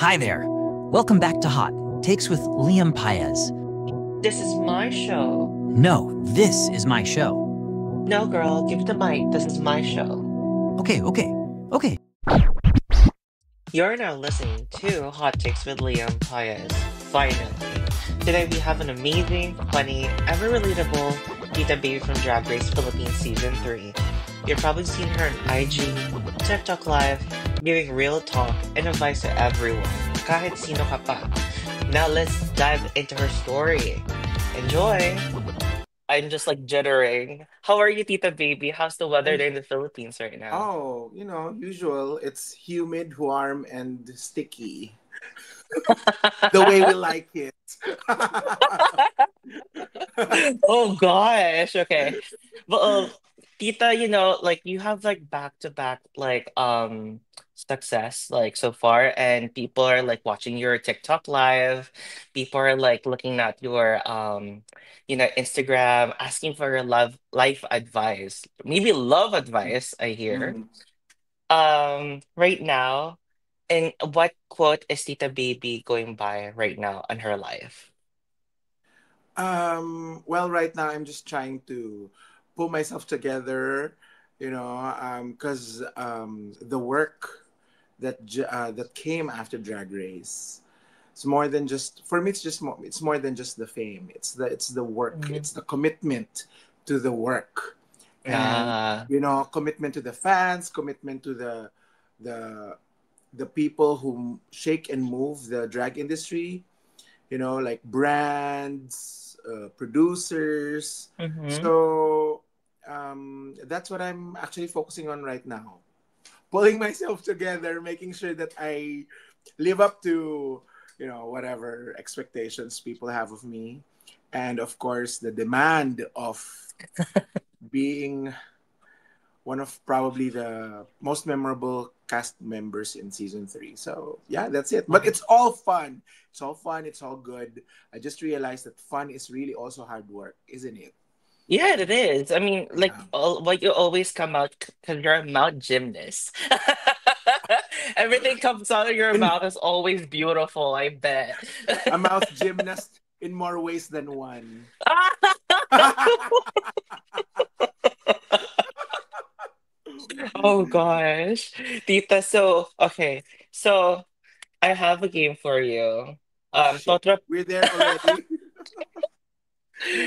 Hi there. Welcome back to Hot Takes with Liam Paez. This is my show. No, this is my show. No, girl, give the mic. This is my show. Okay. You're now listening to Hot Takes with Liam Paez. Finally. Today we have an amazing, funny, ever relatable Tita Baby from Drag Race Philippines Season 3. You've probably seen her on IG, TikTok Live, giving real talk and advice to everyone, kahit sino ka pa. Now let's dive into her story. Enjoy! I'm just like jittering. How are you, Tita Baby? How's the weather I'm there in the Philippines right now? usual. It's humid, warm, and sticky. The way we like it. Oh gosh, okay. Well, Tita, like you have like back to back like success like so far, and people are like watching your TikTok live. People are like looking at your Instagram, asking for your life advice, maybe love advice, I hear. Mm. Right now, and what quote is Tita Baby going by right now on her life? Well, right now I'm just trying to pull myself together, because the work that came after Drag Race. It's more than just for me. It's more than just the fame. It's the work. Mhm. It's the commitment to the work, and Ah. commitment to the fans, commitment to the the people who shake and move the drag industry. Like brands, producers. Mm-hmm. So that's what I'm actually focusing on right now. Pulling myself together, making sure that I live up to, whatever expectations people have of me. And of course, the demand of being one of probably the most memorable cast members in season 3. So yeah, that's it. But it's all fun. It's all fun. It's all good. I just realized that fun is really also hard work, isn't it? Yeah, it is. I mean, like, Yeah. what you always come out because you're a mouth gymnast. Everything comes out of your In mouth is always beautiful, I bet. a mouth gymnast in more ways than one. Oh gosh. Tita, so okay. So I have a game for you. Oh shit. Totra We're there already.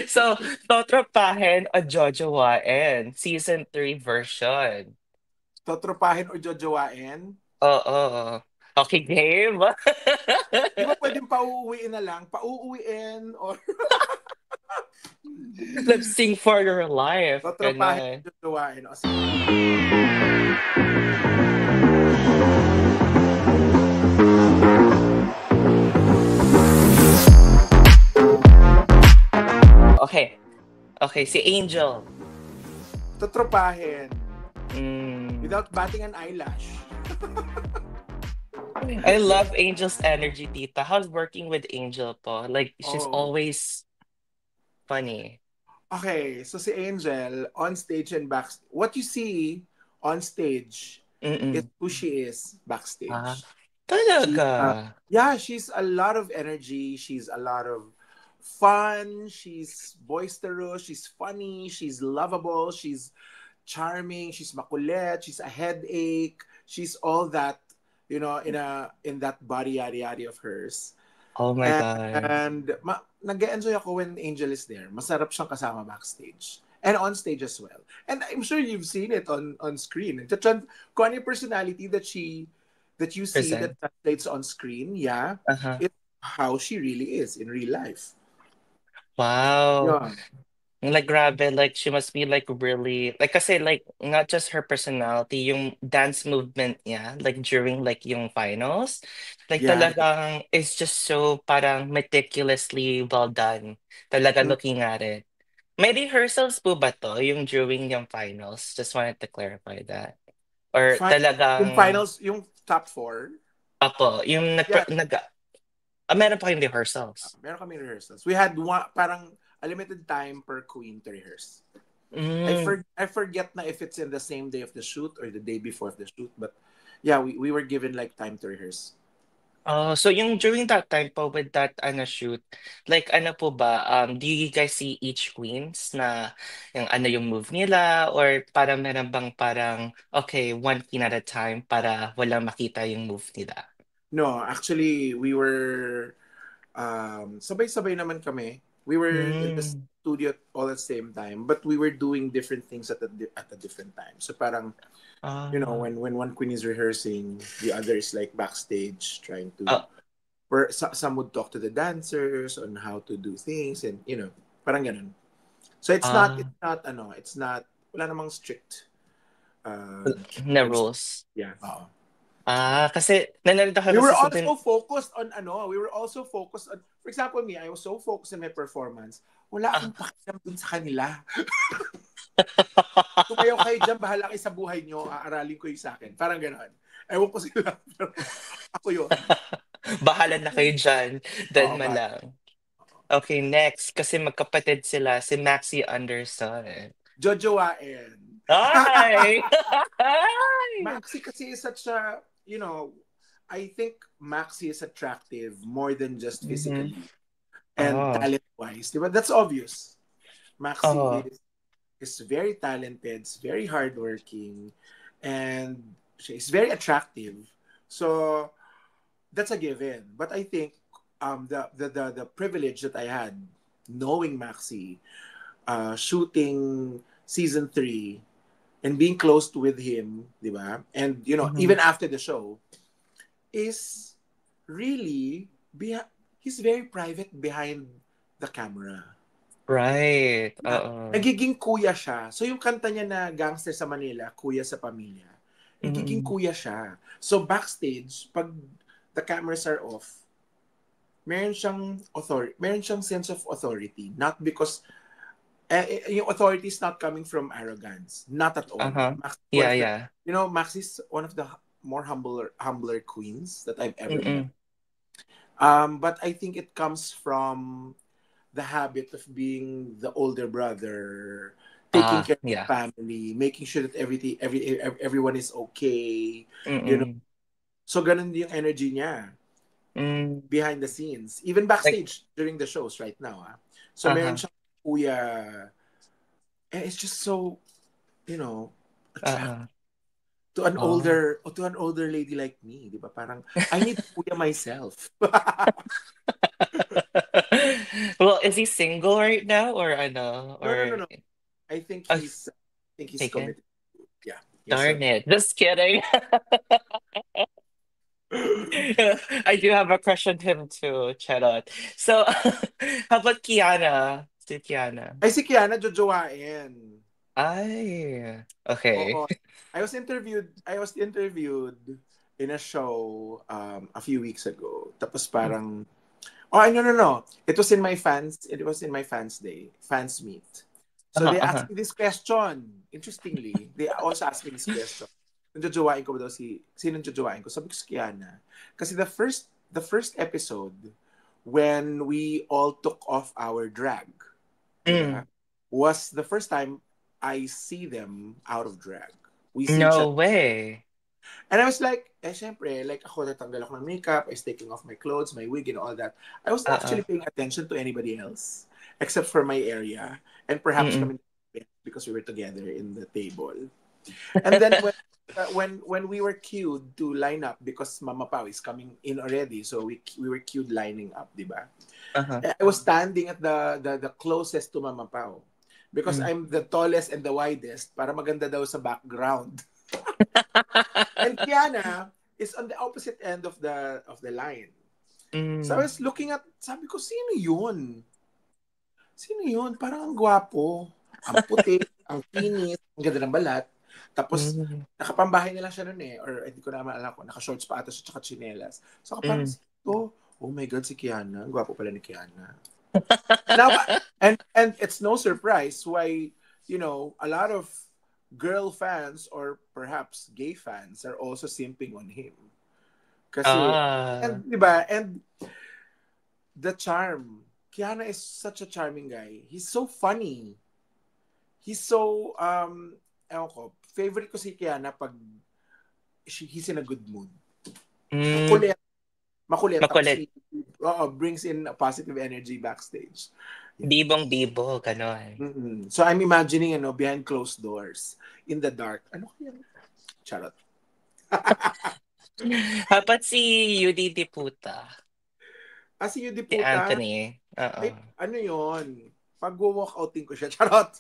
so Totropahin o Jojowain, season 3 version. Totropahin or jojowain? Oo. Okay, game? Di ba pwedeng pauuwiin na lang? Pauuwiin or Lip sync for your life. totropahin Ganon. or jojowain? O sige. Okay. Okay, si Angel. Totropahin. Mm. Without batting an eyelash. I love Angel's energy, tita. How's working with Angel po? Like, she's Oh. always funny. Okay, so si Angel, on stage and backstage, what you see on stage is Mm-mm. who she is Ah, backstage. She's, talaga. yeah, she's a lot of energy. She's a lot of fun. She's boisterous. She's funny. She's lovable. She's charming. She's makulit. She's a headache. She's all that, in that body yari yari of hers. Oh my God. And nag-enjoy ako when Angel is there. Masarap siyang kasama backstage. And on stage as well. And I'm sure you've seen it on screen. Kung ano yung personality that you see that Present. translates on screen, yeah, Uh-huh. it's how she really is in real life. Wow. Yeah. Like, grabe, like, she must be, like, really, like, kasi, like, not just her personality, yung dance movement niya, like, during, like, yung finals, like, Yeah. talagang, it's just so, parang, meticulously well done. Talaga Mm. looking at it. May rehearsals po ba to, yung during yung finals? Just wanted to clarify that. Or Fi- yung talagang, finals, yung top four, apo, yung yeah, meron pa yung rehearsals. meron kami rehearsals. We had parang a limited time per queen to rehearse. Mm. I forget na if it's in the same day of the shoot or the day before of the shoot, but yeah, we were given like time to rehearse. Oh, so yung during that time po with that shoot, like ano po ba, do you guys see each queens na yung ano yung move nila or parang meron bang parang okay, one queen at a time para walang makita yung move nila? No, actually, we were sabay-sabay naman kami. We were in the Mm. studio all at the same time, but we were doing different things at a different time. So parang, Ah. when one queen is rehearsing, the other is like backstage trying to, Ah, where some would talk to the dancers on how to do things, and parang ganun. So ah, it's not, wala namang strict na rules. rules. Yeah. Oo. Kasi nanonood ako kasi sa tin. We were also focused on, for example, me, I was so focused on my performance, wala Ah. akong pakialam dun sa kanila. Tumayo kayo dyan, bahala kayo sa buhay nyo, aaralin ko yung sa akin. Parang gano'n. Ewan ko sila, pero ako yun. Bahala na kayo dyan. Oo, Then malang. Okay, next. Kasi magkapatid sila, si Maxi Anderson. Jojowain. Ay! Ay! Maxi kasi is such a, I think Maxi is attractive more than just Mhm. physically and Oh. talent-wise. Diba? That's obvious. Maxi Oh. is very talented, is very hardworking, and she's very attractive. So that's a given. But I think the privilege that I had knowing Maxi, shooting season 3 and being close with him, di ba? And Mhm. even after the show, is really he's very private behind the camera. Right. Na, Oo. nagiging kuya siya. So yung kanta niya na Gangster sa Manila, Kuya sa Pamilya, nagiging Mm-mm. kuya siya. So backstage, pag the cameras are off, meron siyang sense of authority. Not because, yung authority is not coming from arrogance. Not at all. Uh-huh. Max is one Yeah, of the, yeah. Max is one of the more humbler queens that I've ever met. Mm-mm. But I think it comes from the habit of being the older brother, taking care of the Yeah. family, making sure that everyone is okay. You know, Mm-mm. so ganun yung energy niya Mm. behind the scenes, even Like, backstage during the shows right now. Ah. So meron uh-huh. siyang kuya, and it's just so attractive Uh-huh. Oh. to an older lady like me, di ba? Parang I need kuya myself. Well, is he single right now or ano? No, no, no, Or no. I think uh, he's taken? committed. Yeah, yes, sir. Darn it. Just kidding. I do have a crush on him too, Charot. So, how about Kiana? Si Kiana. Ay, si Kiana jojowain. Ay, okay. Oo. I was interviewed in a show a few weeks ago. Tapos parang, oh, no, no, no. It was in my fans meet. So Uh-huh, they asked uh-huh. me this question. Interestingly, they also asked me this question. Jojowain ko ba daw sinong jojowain ko? Sabi ko si Kiana. Kasi the first episode, when we all took off our drag, di ba? Mm, Was the first time I see them out of drag. We see each no other. way. And I was like, syempre, like ako natanggal ako ng makeup, I was taking off my clothes, my wig and all that. I wasn't Uh-uh. actually paying attention to anybody else except for my area and perhaps Mm-mm. kami because we were together in the table. And then when we were queued to line up because Mama Pao is coming in already, so we were queued lining up, di ba? Uh-huh. I was standing at the closest to Mama Pao because Mm. I'm the tallest and the widest para maganda daw sa background. And Kiana is on the opposite end of the line. So I Mm. was looking at, sabi ko, sino yun? Sino yun? Parang ang gwapo. Ang puti, ang kinis, ang ganda ng balat. Tapos, Mm. nakapambahay na lang siya nun eh. Or hindi ko naman alam ko, naka-shorts pa ata siya tsaka chinelas. So ako parang, Mm. oh my God, si Kiana. Ang gwapo pala ni Kiana. Now, and it's no surprise why, a lot of girl fans or perhaps gay fans are also simping on him. Kasi, Ah. and, di ba, and the charm. Kiana is such a charming guy. He's so funny. He's so, ewan ko, favorite ko si Kiana pag he's in a good mood. Ang Mm. kulit. Makulit. Tapos Makulit. brings in a positive energy backstage. Yeah. Bibong-bibo, ganon. Mm-mm. So I'm imagining, behind closed doors, in the dark. Ano kaya? Charot. Dapat si Yudi Diputa. Si Yudi Si Puta, Anthony. Oo. ay, ano yon? Pag-walk outing ko siya. Charot.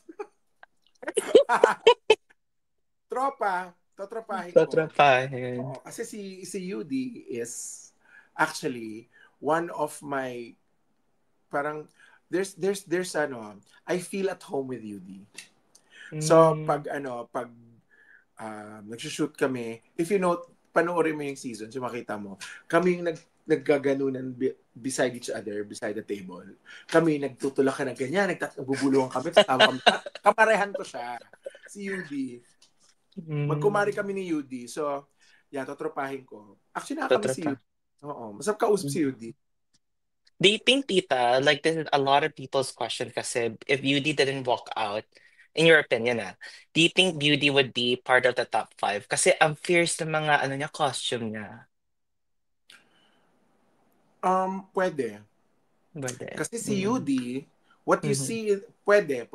Tropa, totropahin ko. Tatrapahin. Oo, kasi si Yudi is actually one of my parang there's I feel at home with Yudi. So Mm. pag nagsushoot kami, if you know, panoorin mo yung season, so makita mo, kami yung naggaganunan beside each other, beside the table. Kami nagtutulak ka na ganyan, nagbubulungan kami, tatawa kami. Kaparehan ko siya, si Yudi. Magkumari Mm. kami ni Yudi. So, yeah, totropahin ko. Actually, nakakami si Tatrapa. Yudi. Oo, masarap kausap si Yudi. Do you think, Tita, like this is a lot of people's question kasi if Beauty didn't walk out, in your opinion, do you think Beauty would be part of the top five? Kasi ang fierce ng mga ano niya, costume niya. Pwede. Pwede. Kasi si Mm. Yudi, what you Mhm. see, pwede.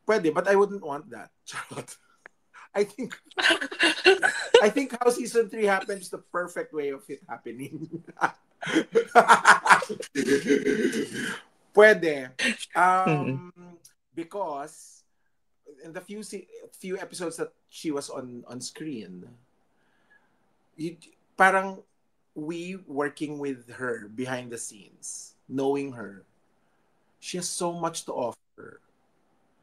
Pwede, but I wouldn't want that. Charot. I think I think how season 3 happened is the perfect way of it happening. Pwede. Mm. Because in the few episodes that she was on screen, you, parang we working with her behind the scenes, knowing her, she has so much to offer.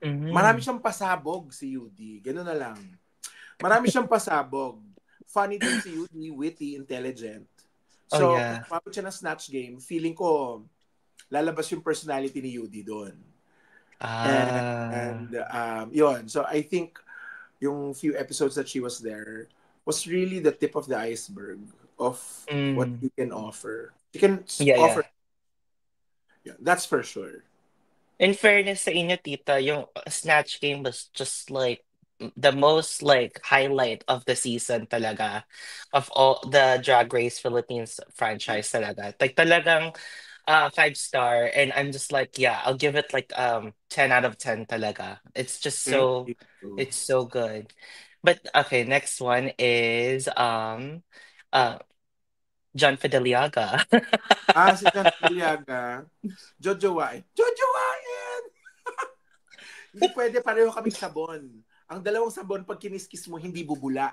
Marami Mhm. siyang pasabog si Yudi. Ganun na lang. Marami siyang pasabog. Funny din si Yudi, witty, intelligent. Oh, So, kung yeah. umabot siya ng Snatch Game, feeling ko lalabas yung personality ni Yudi doon. Ah. And yun. So, I think yung few episodes that she was there was really the tip of the iceberg of what Mm. she can offer. She can Yeah, yeah. offer, yeah, that's for sure. In fairness sa inyo, Tita, yung Snatch Game was just like the most like highlight of the season talaga of all the Drag Race Philippines franchise talaga. Like talagang 5 star and I'm just like, yeah, I'll give it like 10 out of 10 talaga. It's just Thank so you. it's so good. But okay, next one is uh John Fideliaga. Si John Filiaga, Jojo Wain. Jojo Wain! Hindi pwede, pareho kaming sabon. Ang dalawang sabon, pag kiniskis mo, hindi bubula.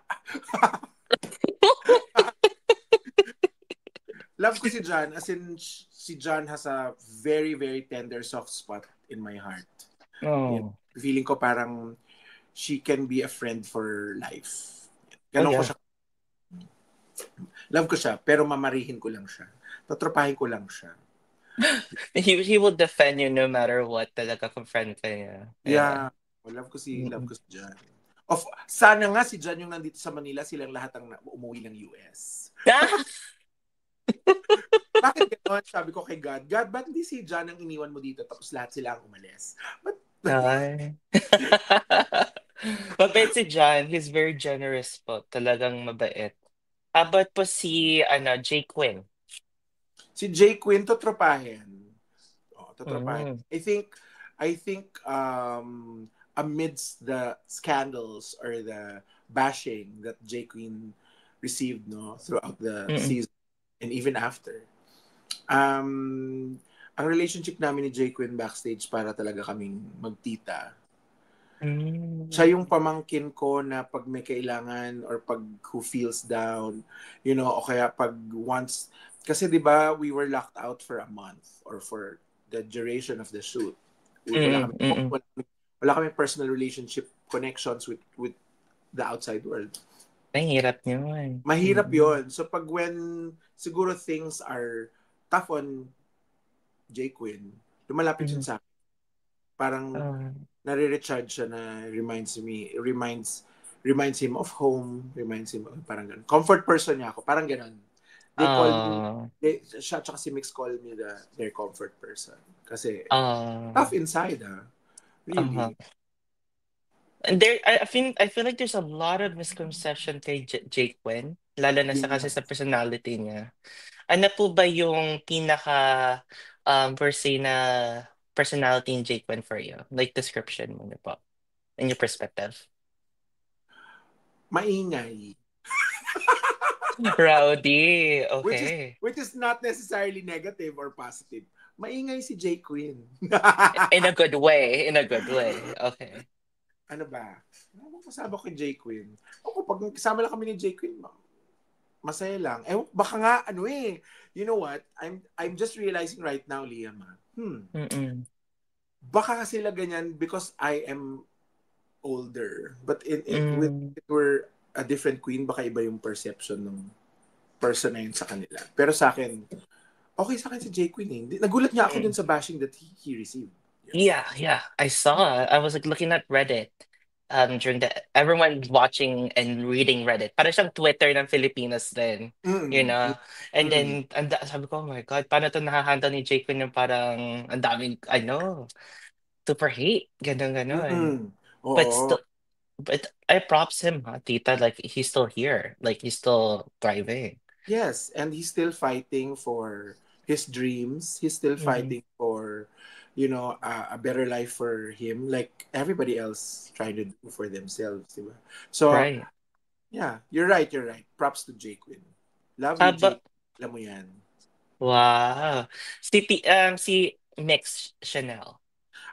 Love ko si John, as in, si John has a very, very tender, soft spot in my heart. You know, Oh. feeling ko parang she can be a friend for life. Oh Ganon ko yeah. siya. Love ko siya, pero mamarihin ko lang siya. Tatropahin ko lang siya. He will defend you no matter what talaga kung friend ka niya. Yeah. Yeah. Love Mm-mm. ko si John. Sana nga si John yung nandito sa Manila, silang lahat ang umuwi ng US. Ah! Bakit gano'n? Sabi ko kay God, God, ba't hindi si John ang iniwan mo dito tapos lahat sila ang umalis? But, Ay. Mabait si John. He's very generous po. Talagang mabait. How about po si Jay Quinn? si Jay Quinn, totropahin. Totropahin. Mm. I think amidst the scandals or the bashing that Jay Quinn received, no, throughout the Mm-mm. season and even after, um, ang relationship namin ni Jay Quinn backstage para talaga kaming magtita. Siya Mm. yung pamangkin ko na pag may kailangan or pag who feels down, o kaya pag once, kasi di ba we were locked out for a month or for the duration of the shoot. Wala Mm-mm. kami Mm-mm. wala kami personal relationship connections with the outside world. Ay, hirap yun. Mahirap Mm-mm. yon. So pag when siguro things are tough on Jay Quinn, lumalapit siya Mm-mm. sa akin. Parang Ah. nare-recharge siya na reminds him of home, reminds him of parang ganun. Comfort person niya ako, parang ganun. They call me, Ah. siya tsaka si Mix call me their comfort person. Kasi Ah. tough inside, Uh-huh. really. And I feel like there's a lot of misconception kay Jake Quinn, lalo na sa kasi Yeah. sa personality niya. Ano po ba yung pinaka per se na personality in Jake Quinn for you? Like description mo na po, in your perspective. Maingay. Rowdy, Which is okay. which is not necessarily negative or positive. Maingay si Jay Quinn. In a good way, in a good way. Okay. Ano ba? Ano kasama ko kay Jay Quinn? Ako, pag kasama lang kami ni Jay Quinn, masaya lang. Eh, baka nga, ano eh. You know what? I'm just realizing right now, Liam, Mm-mm. baka sila ganyan because I am older. But with Mm, it were a different queen, baka iba yung perception ng person na yun sa kanila. Pero sa akin, okay sa akin si Jay Quinn eh. Nagulat niya ako dun mm. sa bashing that he received. Yeah, yeah. I saw. I was like looking at Reddit during the everyone watching and reading Reddit. Parang siyang Twitter ng Filipinas din, you Mm-mm. know. And Mm-mm. then sabi ko, oh my God, paano to nahahandle ni Jake Quinn yung parang ang daming ano, super hate, ganun ganon. Mm-mm. But Oo. still, but I props him, ha, tita. Like he's still here, like he's still thriving. Yes, and he's still fighting for his dreams. He's still Mm-hmm. fighting for, a better life for him, like everybody else trying to do for themselves, diba? So, Right. yeah, you're right, you're right. Props to Jake Quinn. Love How you, about Jake. Alam mo yan. wow. Si Mix Chanel.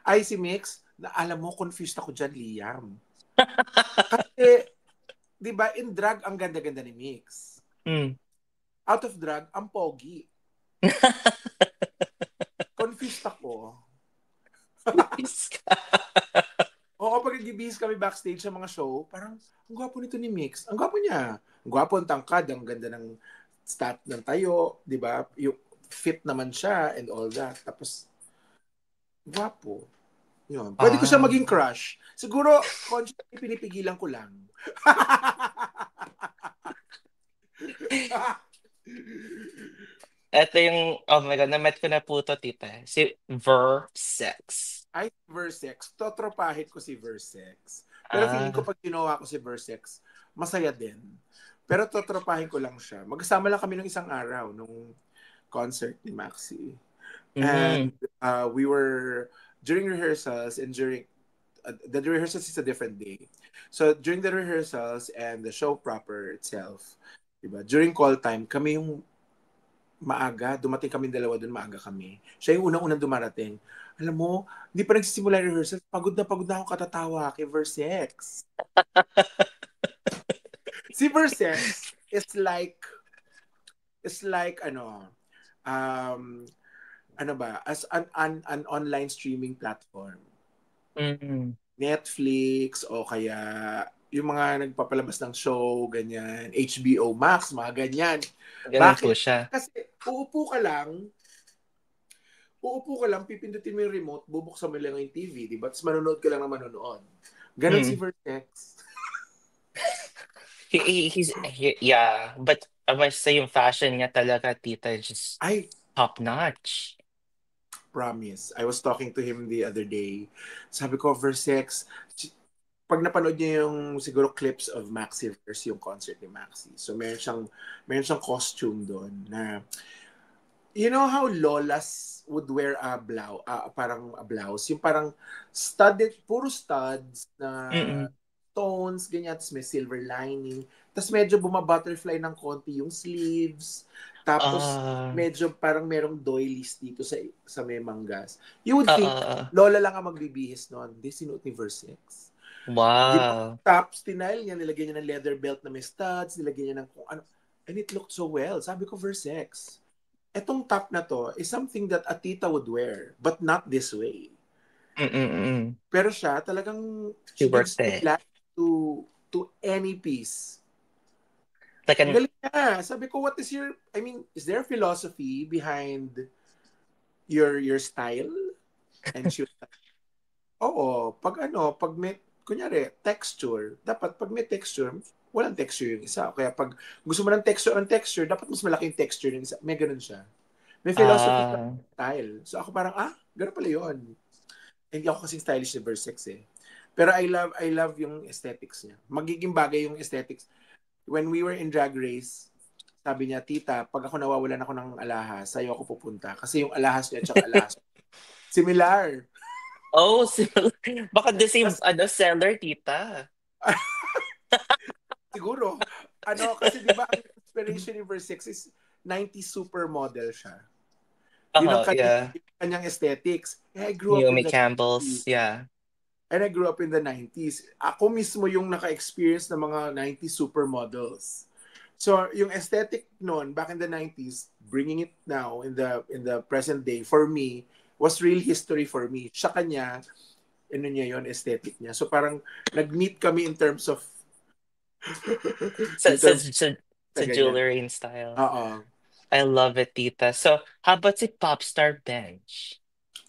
Ay, si Mix, alam mo, confused ako dyan, Liam. Kasi, di ba, in drag, ang ganda-ganda ni Mix. Mm. Out of drag, ang pogi. Confused ako. Oo, pag nagbibihis kami backstage sa mga show, parang, ang gwapo nito ni Mix. Ang gwapo niya. Ang gwapo, ang tangkad, ang ganda ng stat ng tayo, di ba? Yung fit naman siya and all that. Tapos, gwapo. Yun. Pwede ko siya Ah. maging crush. Siguro, consciously pinipigilan ko lang. Ito yung, oh my God, na-met ko na po to, tita. Si Versex. Ay, Versex. Totropahin ko si Versex. Pero feeling ko Ah, pag ginawa ko si Versex, masaya din. Pero totropahin ko lang siya. Magkasama lang kami nung isang araw, nung concert ni Maxi. mm, And we were, during rehearsals and the rehearsals is a different day. So during the rehearsals and the show proper itself, diba, during call time, kami yung maaga, dumating kami dalawa doon, maaga kami. Siya yung unang-unang dumarating. Alam mo, hindi pa nagsisimula yung rehearsal, pagod na akong katatawa kay Versex. Si Versex is like um, ano ba, as an online streaming platform. mm. Netflix o kaya yung mga nagpapalabas ng show, ganyan, HBO Max, mga ganyan. Ganun po Bakit? siya. Kasi uupo ka lang, pipindutin mo yung remote, bubuksan mo lang yung TV, di ba? Tapos manonood ka lang na manonood. Ganon si Mm. Vertex. Yeah, but I must say yung fashion niya talaga, tita, is just Ay, top notch. promise. I was talking to him the other day. Sabi ko, Versex, pag napanood niya yung siguro clips of Maxiverse, yung concert ni Maxi. So meron siyang costume doon na you know how lolas would wear a blouse, parang a blouse, yung parang studded, puro studs na Mm-mm. stones, ganyan, tapos may silver lining, tapos medyo bumabutterfly ng konti yung sleeves, tapos Ah, medyo parang merong doilies dito sa may manggas. You would think, ah. lola lang ang magbibihis noon. Hindi, sinuot ni Versex. Wow. Tops, tinile niya, nilagyan niya ng leather belt na may studs, nilagyan niya ng kung ano. And it looked so well. Sabi ko, Versex, etong top na to is something that a tita would wear, but not this way. Mm-mm-mm. Pero siya, talagang, She she gives worked full it. life to any piece. Like Ang an, galing niya. Sabi ko, is there a philosophy behind your style? And she was like, oo, pag may, kunyari, texture, dapat pag may texture, walang texture yung isa. Kaya pag gusto mo ng texture, dapat mas malaki yung texture yung isa. May ganun siya. May philosophy sa ah, style. So ako parang, ganun pala yun. Hindi ako kasing stylish ni Versex eh. Pero I love yung aesthetics niya. Magiging bagay yung aesthetics. When we were in Drag Race, sabi niya, tita, pag ako nawawalan ako ng alahas, sa'yo ako pupunta. Kasi yung alahas niya at alahas, similar. Oh, similar. Baka the same Kasi, seller, tita. siguro, kasi di ba ang inspiration ni Verse 6 is 90s supermodel siya. Yun ang Yeah. kanyang aesthetics. I grew up in Naomi the Campbell's, 90s. yeah. And I grew up in the 90s. Ako mismo yung naka-experience ng mga 90s supermodels. So, yung aesthetic noon, back in the 90s, bringing it now in the present day, for me, was real history for me. Sa kanya, niya yon aesthetic niya. So, parang nag-meet kami in terms of Sa, in sa, terms sa, sa sa ganyan. jewelry and style. Oo. I love it, tita. So, how about si Popstar Bench?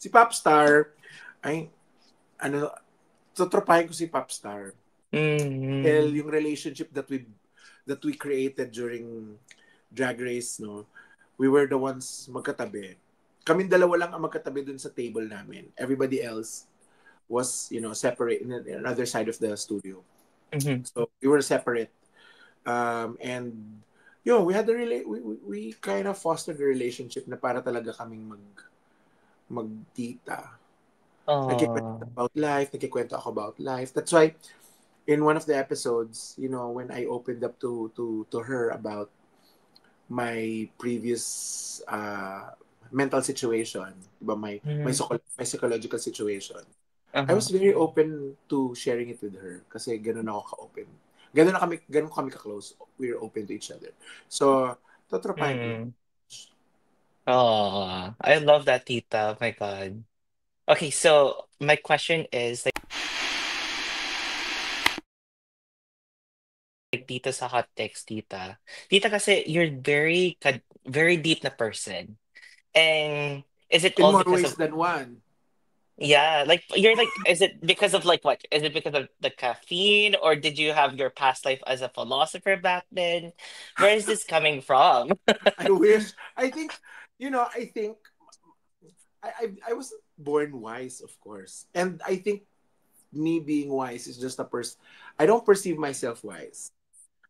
Si Popstar, ay, tropahin ko si Popstar. Well, Mm-hmm. yung relationship that we created during Drag Race, no, we were the ones magkatabi. Kaming dalawa lang ang magkatabi dun sa table namin. Everybody else was, separate in another side of the studio. Mm-hmm. So we were separate. And we had we kind of fostered a relationship na para talaga kaming magtita. Nagkikwento Oh. about life, nagkikwento ako about life. That's why in one of the episodes, when I opened up to her about my previous mental situation, diba, my Mm-hmm. psychological situation, I Uh-huh. was very open to sharing it with her kasi ganun ako ka-open. Ganun kami ka-close. We're open to each other. So, totropahin ko. Mm. Oh, I love that, tita. Oh my God. Okay, so my question is like tita sa hot text, tita. Tita kasi you're very deep na person. And is it In all more because ways of than one. yeah, like you're like is it because of like what? Is it because of the caffeine or did you have your past life as a philosopher back then? Where is this coming from? I wish. I wasn't born wise, of course. And I think me being wise is just a person. I don't perceive myself wise.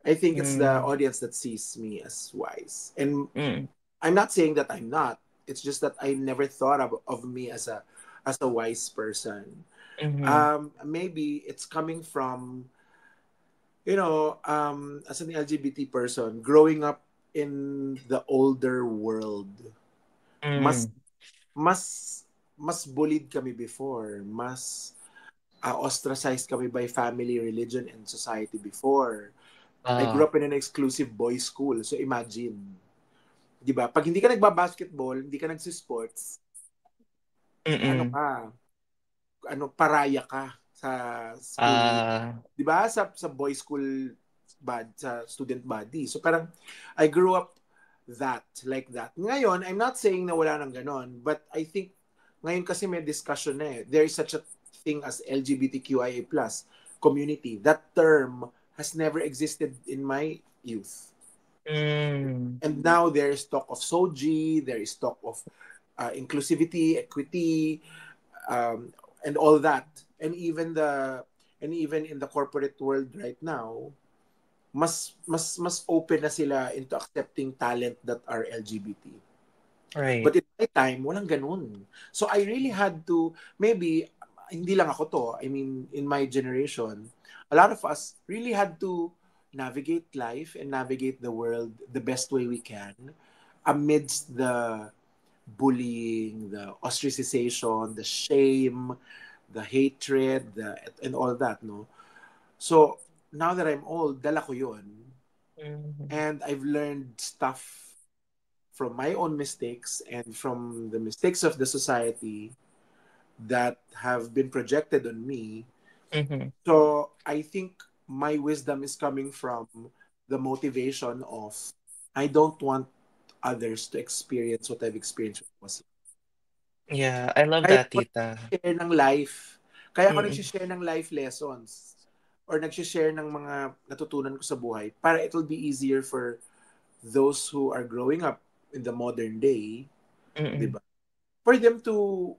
I think it's the Mm, audience that sees me as wise. And mm, I'm not saying that I'm not. It's just that I never thought of me as a wise person. mm-hmm, Maybe it's coming from, as an LGBT person, growing up in the older world, mas mm. mas mas bullied kami before, mas ostracized kami by family, religion, and society before. I grew Ah, up in an exclusive boys school. So imagine, 'di ba? Pag hindi ka nagba-basketball, hindi ka nagsi-sports, ano mm-mm. ka? Paraya ka sa school. Ah, 'Di ba? Sa boys school sa student body. So parang I grew up like that. Ngayon, I'm not saying na wala nang ganon, but I think ngayon kasi may discussion na eh. There is such a thing as LGBTQIA+ community. That term has never existed in my youth. mm, And now there is talk of SOGI, there is talk of inclusivity, equity, um, and all that. And even in the corporate world right now, mas open na sila into accepting talent that are LGBT. right. But in my time, walang ganun. So I really had to, maybe, hindi lang ako to, I mean, in my generation, a lot of us really had to navigate life and navigate the world the best way we can amidst the bullying, the ostracization, the shame, the hatred, and all that, no? So, now that I'm old, dala ko yun. Mm, And I've learned stuff from my own mistakes and from the mistakes of the society that have been projected on me. mm-hmm. So I think my wisdom is coming from the motivation of I don't want others to experience what I've experienced when I was young. Yeah, I love Kaya that, ako tita. share ng life. Kaya ako Mm-mm. nag-share ng life lessons or nag-share ng mga natutunan ko sa buhay para it will be easier for those who are growing up in the modern day, di Mm-mm. ba? For them to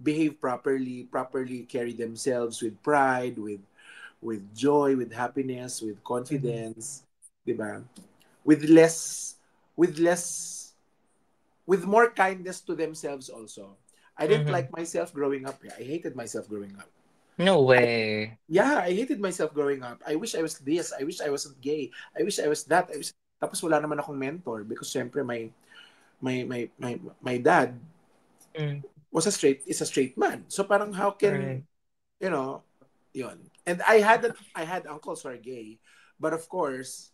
behave properly carry themselves with pride, with joy, with happiness, with Mhm. confidence, di ba? with less with less with more kindness to themselves also. I didn't Mm-hmm. like myself growing up. I hated myself growing up. No I, way. yeah, I hated myself growing up. I wish I was this. I wish I wasn't gay. I wish I was that. Tapos wala naman akong mentor because syempre my dad Mm, is a straight man. So parang how can, right. you know, yun. And I had uncles who are gay, but of course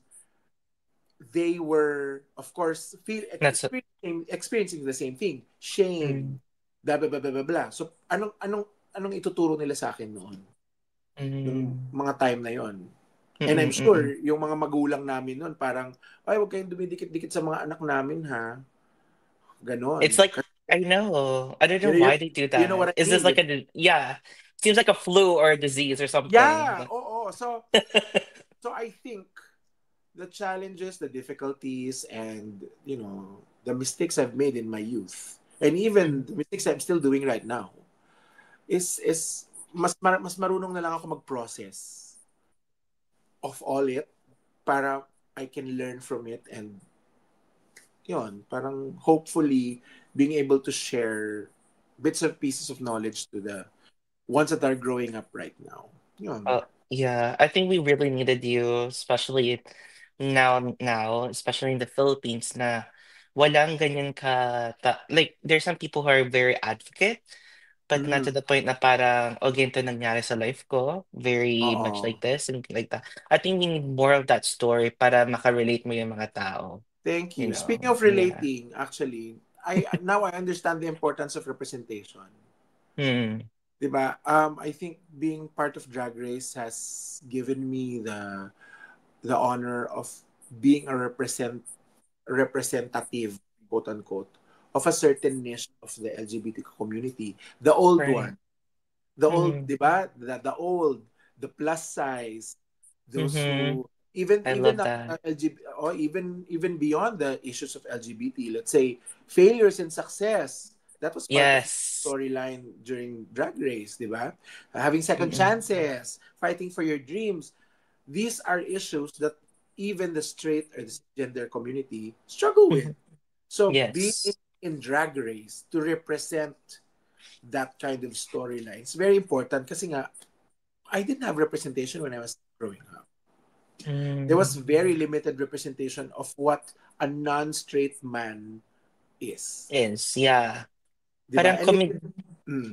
they were of course That's a, experiencing the same thing, shame, mm, blah blah blah blah blah. Blah. So anong ituturo nila sa akin noon nung mm, mga time na yon. And I'm mm, mm. sure yung mga magulang namin noon parang ay wag kayong dumidikit-dikit sa mga anak namin ha. It's Ganon. like I know. I don't know You, why they do you know what that. I Is this mean? like yeah? Seems like a flu or a disease or something. Yeah, oo. So I think the challenges, the difficulties, and the mistakes I've made in my youth, and even Mm, the mistakes I'm still doing right now, is mas marunong na lang ako mag-process of all it para I can learn from it and parang hopefully being able to share bits and pieces of knowledge to the ones that are growing up right now. Yun. yeah, I think we really needed you, especially now, especially in the Philippines, na walang ganyan like there's some people who are very advocate, but not to Mm. the point na parang, oh, ganito nangyari sa life ko, very much Oo. like this and like that. I think we need more of that story para makarelate mo yung mga tao, Thank you you. Speaking know? of Yeah. relating, actually, I understand the importance of representation. Hmm. 'Di ba? I think being part of Drag Race has given me the honor of being a representative, quote unquote, of a certain niche of the LGBT community, the old Right. one, the old, Mm-hmm. 'di ba? The old, the plus size, those Mm-hmm. who even I even love not that. LGBT, or even beyond the issues of LGBT, let's say failures and success. That was part of Yes. storyline during Drag Race, di ba? Having second Mm-mm. chances, fighting for your dreams. These are issues that even the straight or the gender community struggle with. So being Yes. in Drag Race to represent that kind of storyline is very important kasi nga I didn't have representation when I was growing up. There was Mm. very limited representation of what a non-straight man is. Is, yeah. 'Di ba? Parang And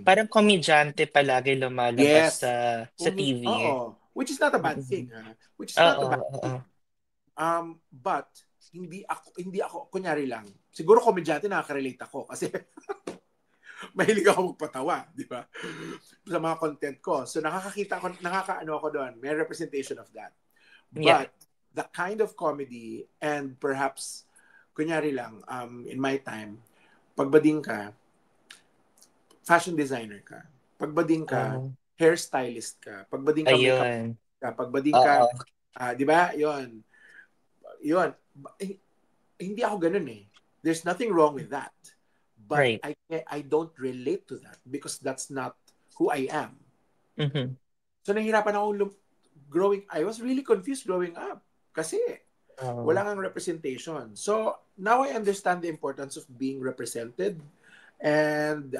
parang komedyante palagi lumalabas sa yes. TV. Oo. Which is not a bad Mm. thing, ha? Which is not a Oo, bad oo. thing. But hindi ako kunyari lang. Siguro komedyante nakaka-relate ako kasi mahilig ako magpatawa, di ba? Sa mga content ko. So nakakaano ako doon. May representation of that. Yeah. But the kind of comedy and perhaps, kunyari lang, in my time, pagbading ka, fashion designer ka. Pagbading ka, Oh, hairstylist ka. Pagbading ka, makeup ayun. ka. Pagbading ka, Oo, di ba? Yon. Hindi ako ganun eh. There's nothing wrong with that. But right. I don't relate to that because that's not who I am. Mm-hmm. So nahihirapan ako I was really confused growing up kasi wala Oh, kang representation. So now I understand the importance of being represented and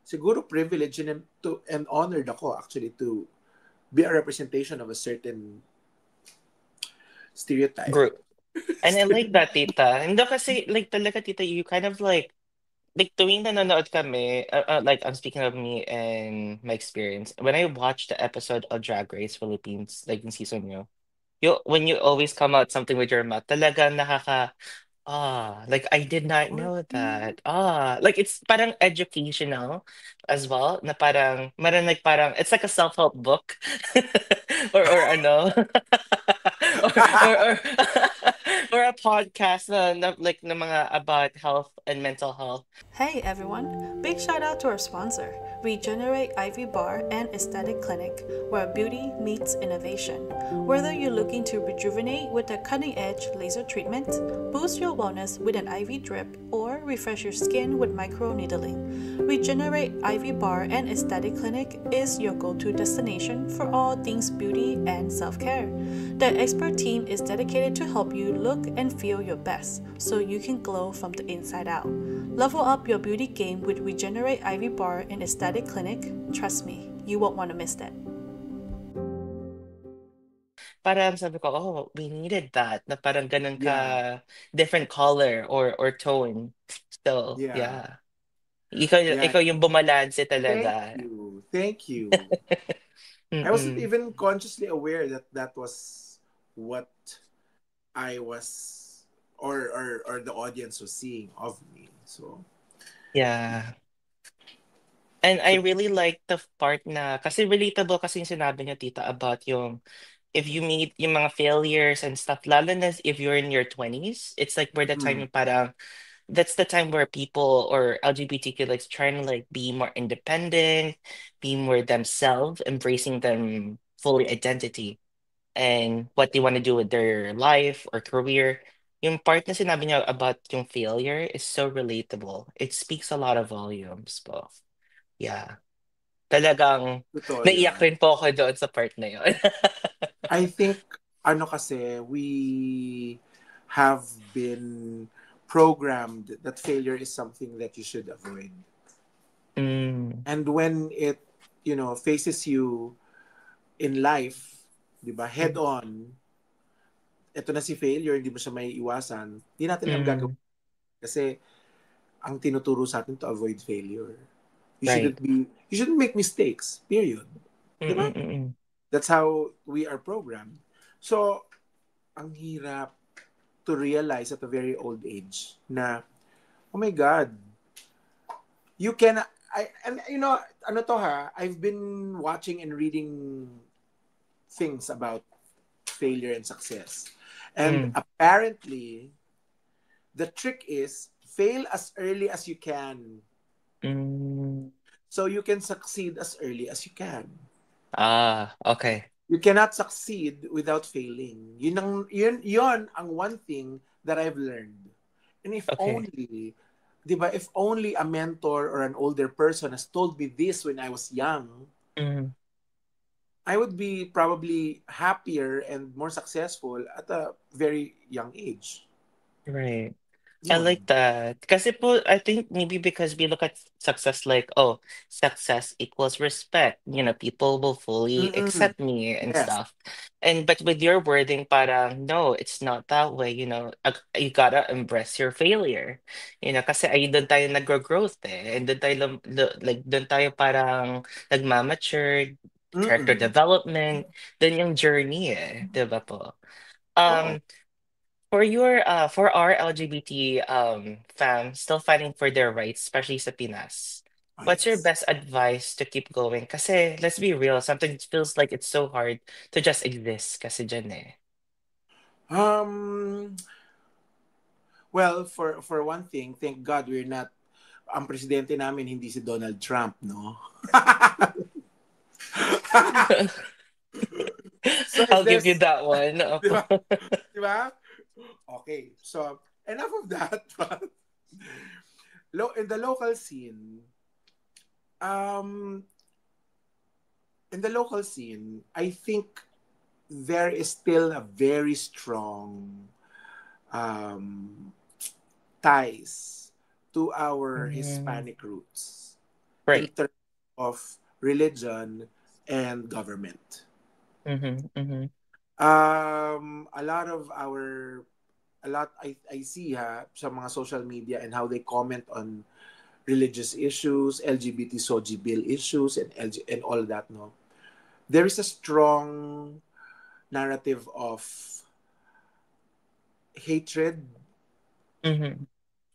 siguro privilege and honored ako actually to be a representation of a certain stereotype. group. And I like that, tita. Hindi kasi, like, talaga, tita, you kind of like, tuwing nanonood kami, like, I'm speaking of me and my experience. When I watched the episode of Drag Race Philippines, like, in season nyo, when you always come out something with your mouth, talaga like I did not know that. Like it's parang educational as well, na parang it's like a self-help book or ano or or a podcast like na mga about health and mental health. Hey everyone! Big shout out to our sponsor. Regenerate Ivy Bar and Aesthetic Clinic, where beauty meets innovation. Whether you're looking to rejuvenate with a cutting edge laser treatment, boost your wellness with an IV drip, or refresh your skin with micro needling, Regenerate Ivy Bar and Aesthetic Clinic is your go to destination for all things beauty and self care. The expert team is dedicated to help you look and feel your best so you can glow from the inside out. Level up your beauty game with Regenerate Ivy Bar and Aesthetic Clinic. Trust me, you won't want to miss that. Parang sabi ko, oh, we needed that. Na parang ganun Yeah, ka different color or tone. So, yeah, yeah. Ikaw, yeah. ikaw yung bumalanse Thank talaga. you. Thank you. I wasn't Mm-mm. even consciously aware that that was what I was or the audience was seeing of me. So, Yeah. And I so really like the part na, kasi relatable kasi yung sinabi niya, tita, about yung if you meet yung mga failures and stuff, lalo na if you're in your 20s, it's like where the time mm, yung parang, that's the time where people or LGBTQ like trying to like be more independent, be more themselves, embracing them fully identity and what they want to do with their life or career. Yung part na sinabi niya about yung failure is so relatable. It speaks a lot of volumes po. Yeah. Talagang totoo naiyak yun. rin po ako doon sa part na yun. I think, ano kasi, we have been programmed that failure is something that you should avoid. Mm, And when it, faces you in life, di ba, head mm, on, eto na si failure, hindi mo siya may iwasan, hindi natin alam gagawin. mm, Kasi, ang tinuturo sa atin to avoid failure. right. You shouldn't make mistakes, period. Mm, Di ba? mm, mm, mm. That's how we are programmed. So, ang hirap to realize at a very old age na, oh my God, you can, and ano to ha, I've been watching and reading things about failure and success. And Mm, apparently, the trick is fail as early as you can mm. so you can succeed as early as you can. Ah, okay. You cannot succeed without failing. Yun ang one thing that I've learned. And if Okay. only, di ba, if only a mentor or an older person has told me this when I was young, Mm, I would be probably happier and more successful at a very young age. right. I like Yun. that. Kasi po, I think maybe because we look at success like, oh, success equals respect. You know, people will fully Mm-mm. accept me and Yes. stuff. And but with your wording, parang, no, it's not that way. You know, you gotta embrace your failure. You know, kasi ay doon tayo nag-growth eh. And doon tayo, like, doon tayo parang nagmamature, character Mm-mm. development. Doon yung journey eh. Diba po? Oo. Um, for our LGBT fans still fighting for their rights, especially sa Pinas, Oh, what's your yes. best advice to keep going? Kasi let's be real, sometimes it feels like it's so hard to just exist kasi dyan eh. Um, well, for one thing, thank God we're not, ang presidente namin hindi si Donald Trump, no? So if I'll give you there's, that one. di ba? Di ba? Okay, so enough of that. In the local scene, um, I think there is still a very strong um, ties to our Mm, Hispanic roots in right. terms of religion and government. Mm-hmm, mm-hmm, A lot of I see sa mga social media and how they comment on religious issues, LGBT SOGI bill issues, and all that. No, there is a strong narrative of hatred, mm-hmm,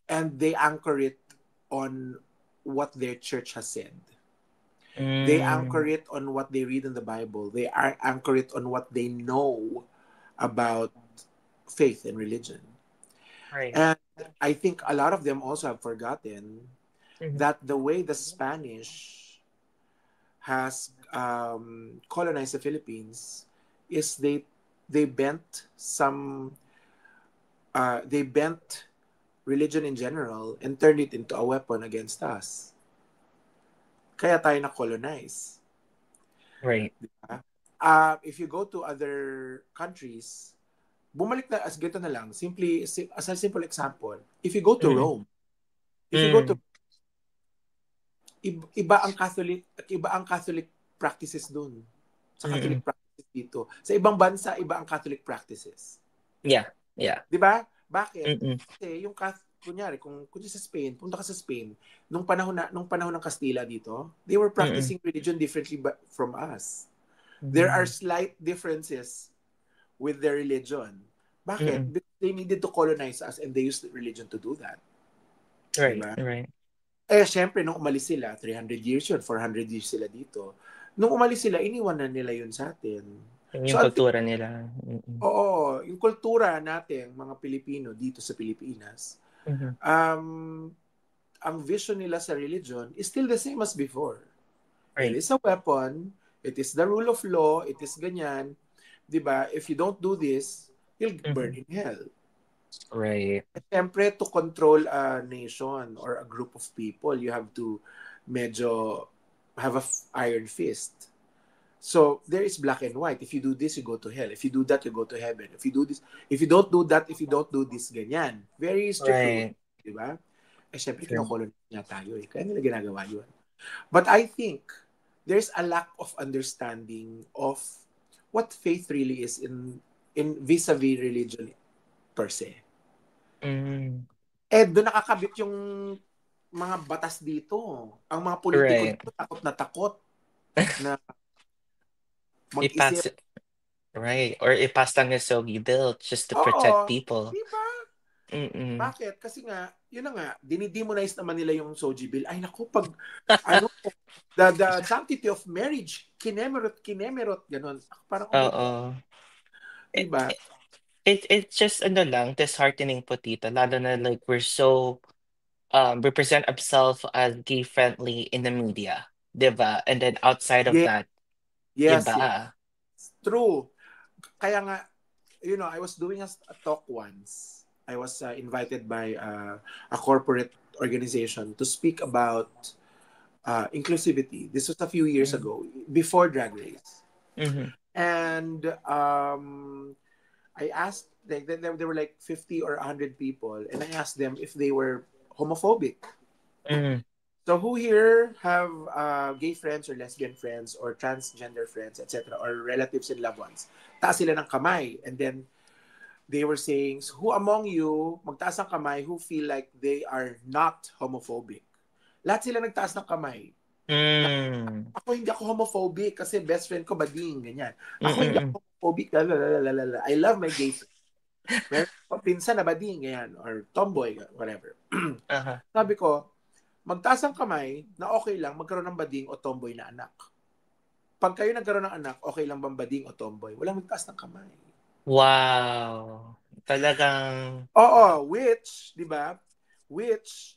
and they anchor it on what their church has said. They mm, anchor it on what they read in the Bible. They anchor it on what they know about faith and religion. right. And I think a lot of them also have forgotten Mm-hmm, that the way the Spanish, has colonized the Philippines is they bent some they bent religion in general and turned it into a weapon against us. Kaya tayo na-colonize. Right. Diba? If you go to other countries, bumalik na as ganito na lang. Simply, as a simple example, if you go to Mm. Rome, if you go to Mm. iba ang Catholic practices doon. Sa Catholic Mm. practices dito. Sa ibang bansa, iba ang Catholic practices. Yeah. Yeah. 'Di ba? Bakit? Mm. Kasi yung kunyari, kung sa Spain, punta ka sa Spain, nung panahon ng Kastila dito, they were practicing religion differently from us. There are slight differences with their religion. Bakit? Mm. Because they needed to colonize us and they used religion to do that. Right. Diba? Right. Syempre, nung umalis sila, 300 years yun, 400 years sila dito. Nung umalis sila, iniwan na nila yun sa atin. Yung kultura nila. Oo, yung kultura natin, mga Pilipino dito sa Pilipinas, ang vision nila sa religion is still the same as before. Right. It is a weapon, it is the rule of law, it is ganyan. Diba? If you don't do this, you'll burn in hell. Right. Siyempre, to control a nation or a group of people, you have to medyo have a iron fist. So, there is black and white. If you do this, you go to hell. If you do that, you go to heaven. If you do this, if you don't do that, if you don't do this, ganyan. Very strict rules. Diba? Siyempre, kinokolonize niya tayo eh. Kaya nila ginagawa yun. But I think there's a lack of understanding of what faith really is in vis-a-vis religion per se. Doon nakakabit yung mga batas dito. Ang mga politiko dito, takot na takot na mag-isip. Right. Or ipass lang yung SOGI bill just to protect people. Diba? Bakit? Kasi nga, yun na nga, dinidemonize naman nila yung SOGI bill. Ay naku, pag the sanctity of marriage, kinemerot, ganon. Parang, diba? It's just disheartening po tita. Lalo na like we're so we present ourselves as gay friendly in the media, diba? And then outside of that, yes, iba. Yes. True. Kaya nga, I was doing a talk once. I was invited by a corporate organization to speak about inclusivity. This was a few years ago, before Drag Race. And I asked, there were like 50 or 100 people, and I asked them if they were homophobic. So who here have gay friends or lesbian friends or transgender friends, etc., or relatives and loved ones? Taas sila ng kamay. And then they were saying, who among you, magtaas ng kamay, who feel like they are not homophobic? Lahat sila nagtaas ng kamay. Ako hindi ako homophobic kasi best friend ko bading, ganyan. Ako hindi ako homophobic, lalalala. I love my gay friend. Pero pinsan na bading, ganyan, or tomboy, whatever. Sabi ko, magtaas ang kamay na okay lang magkaroon ng bading o tomboy na anak. Pag kayo nagkaroon ng anak, okay lang bang bading o tomboy? Walang magtaas ng kamay. Wow. Talagang... Oo, which, di ba? Which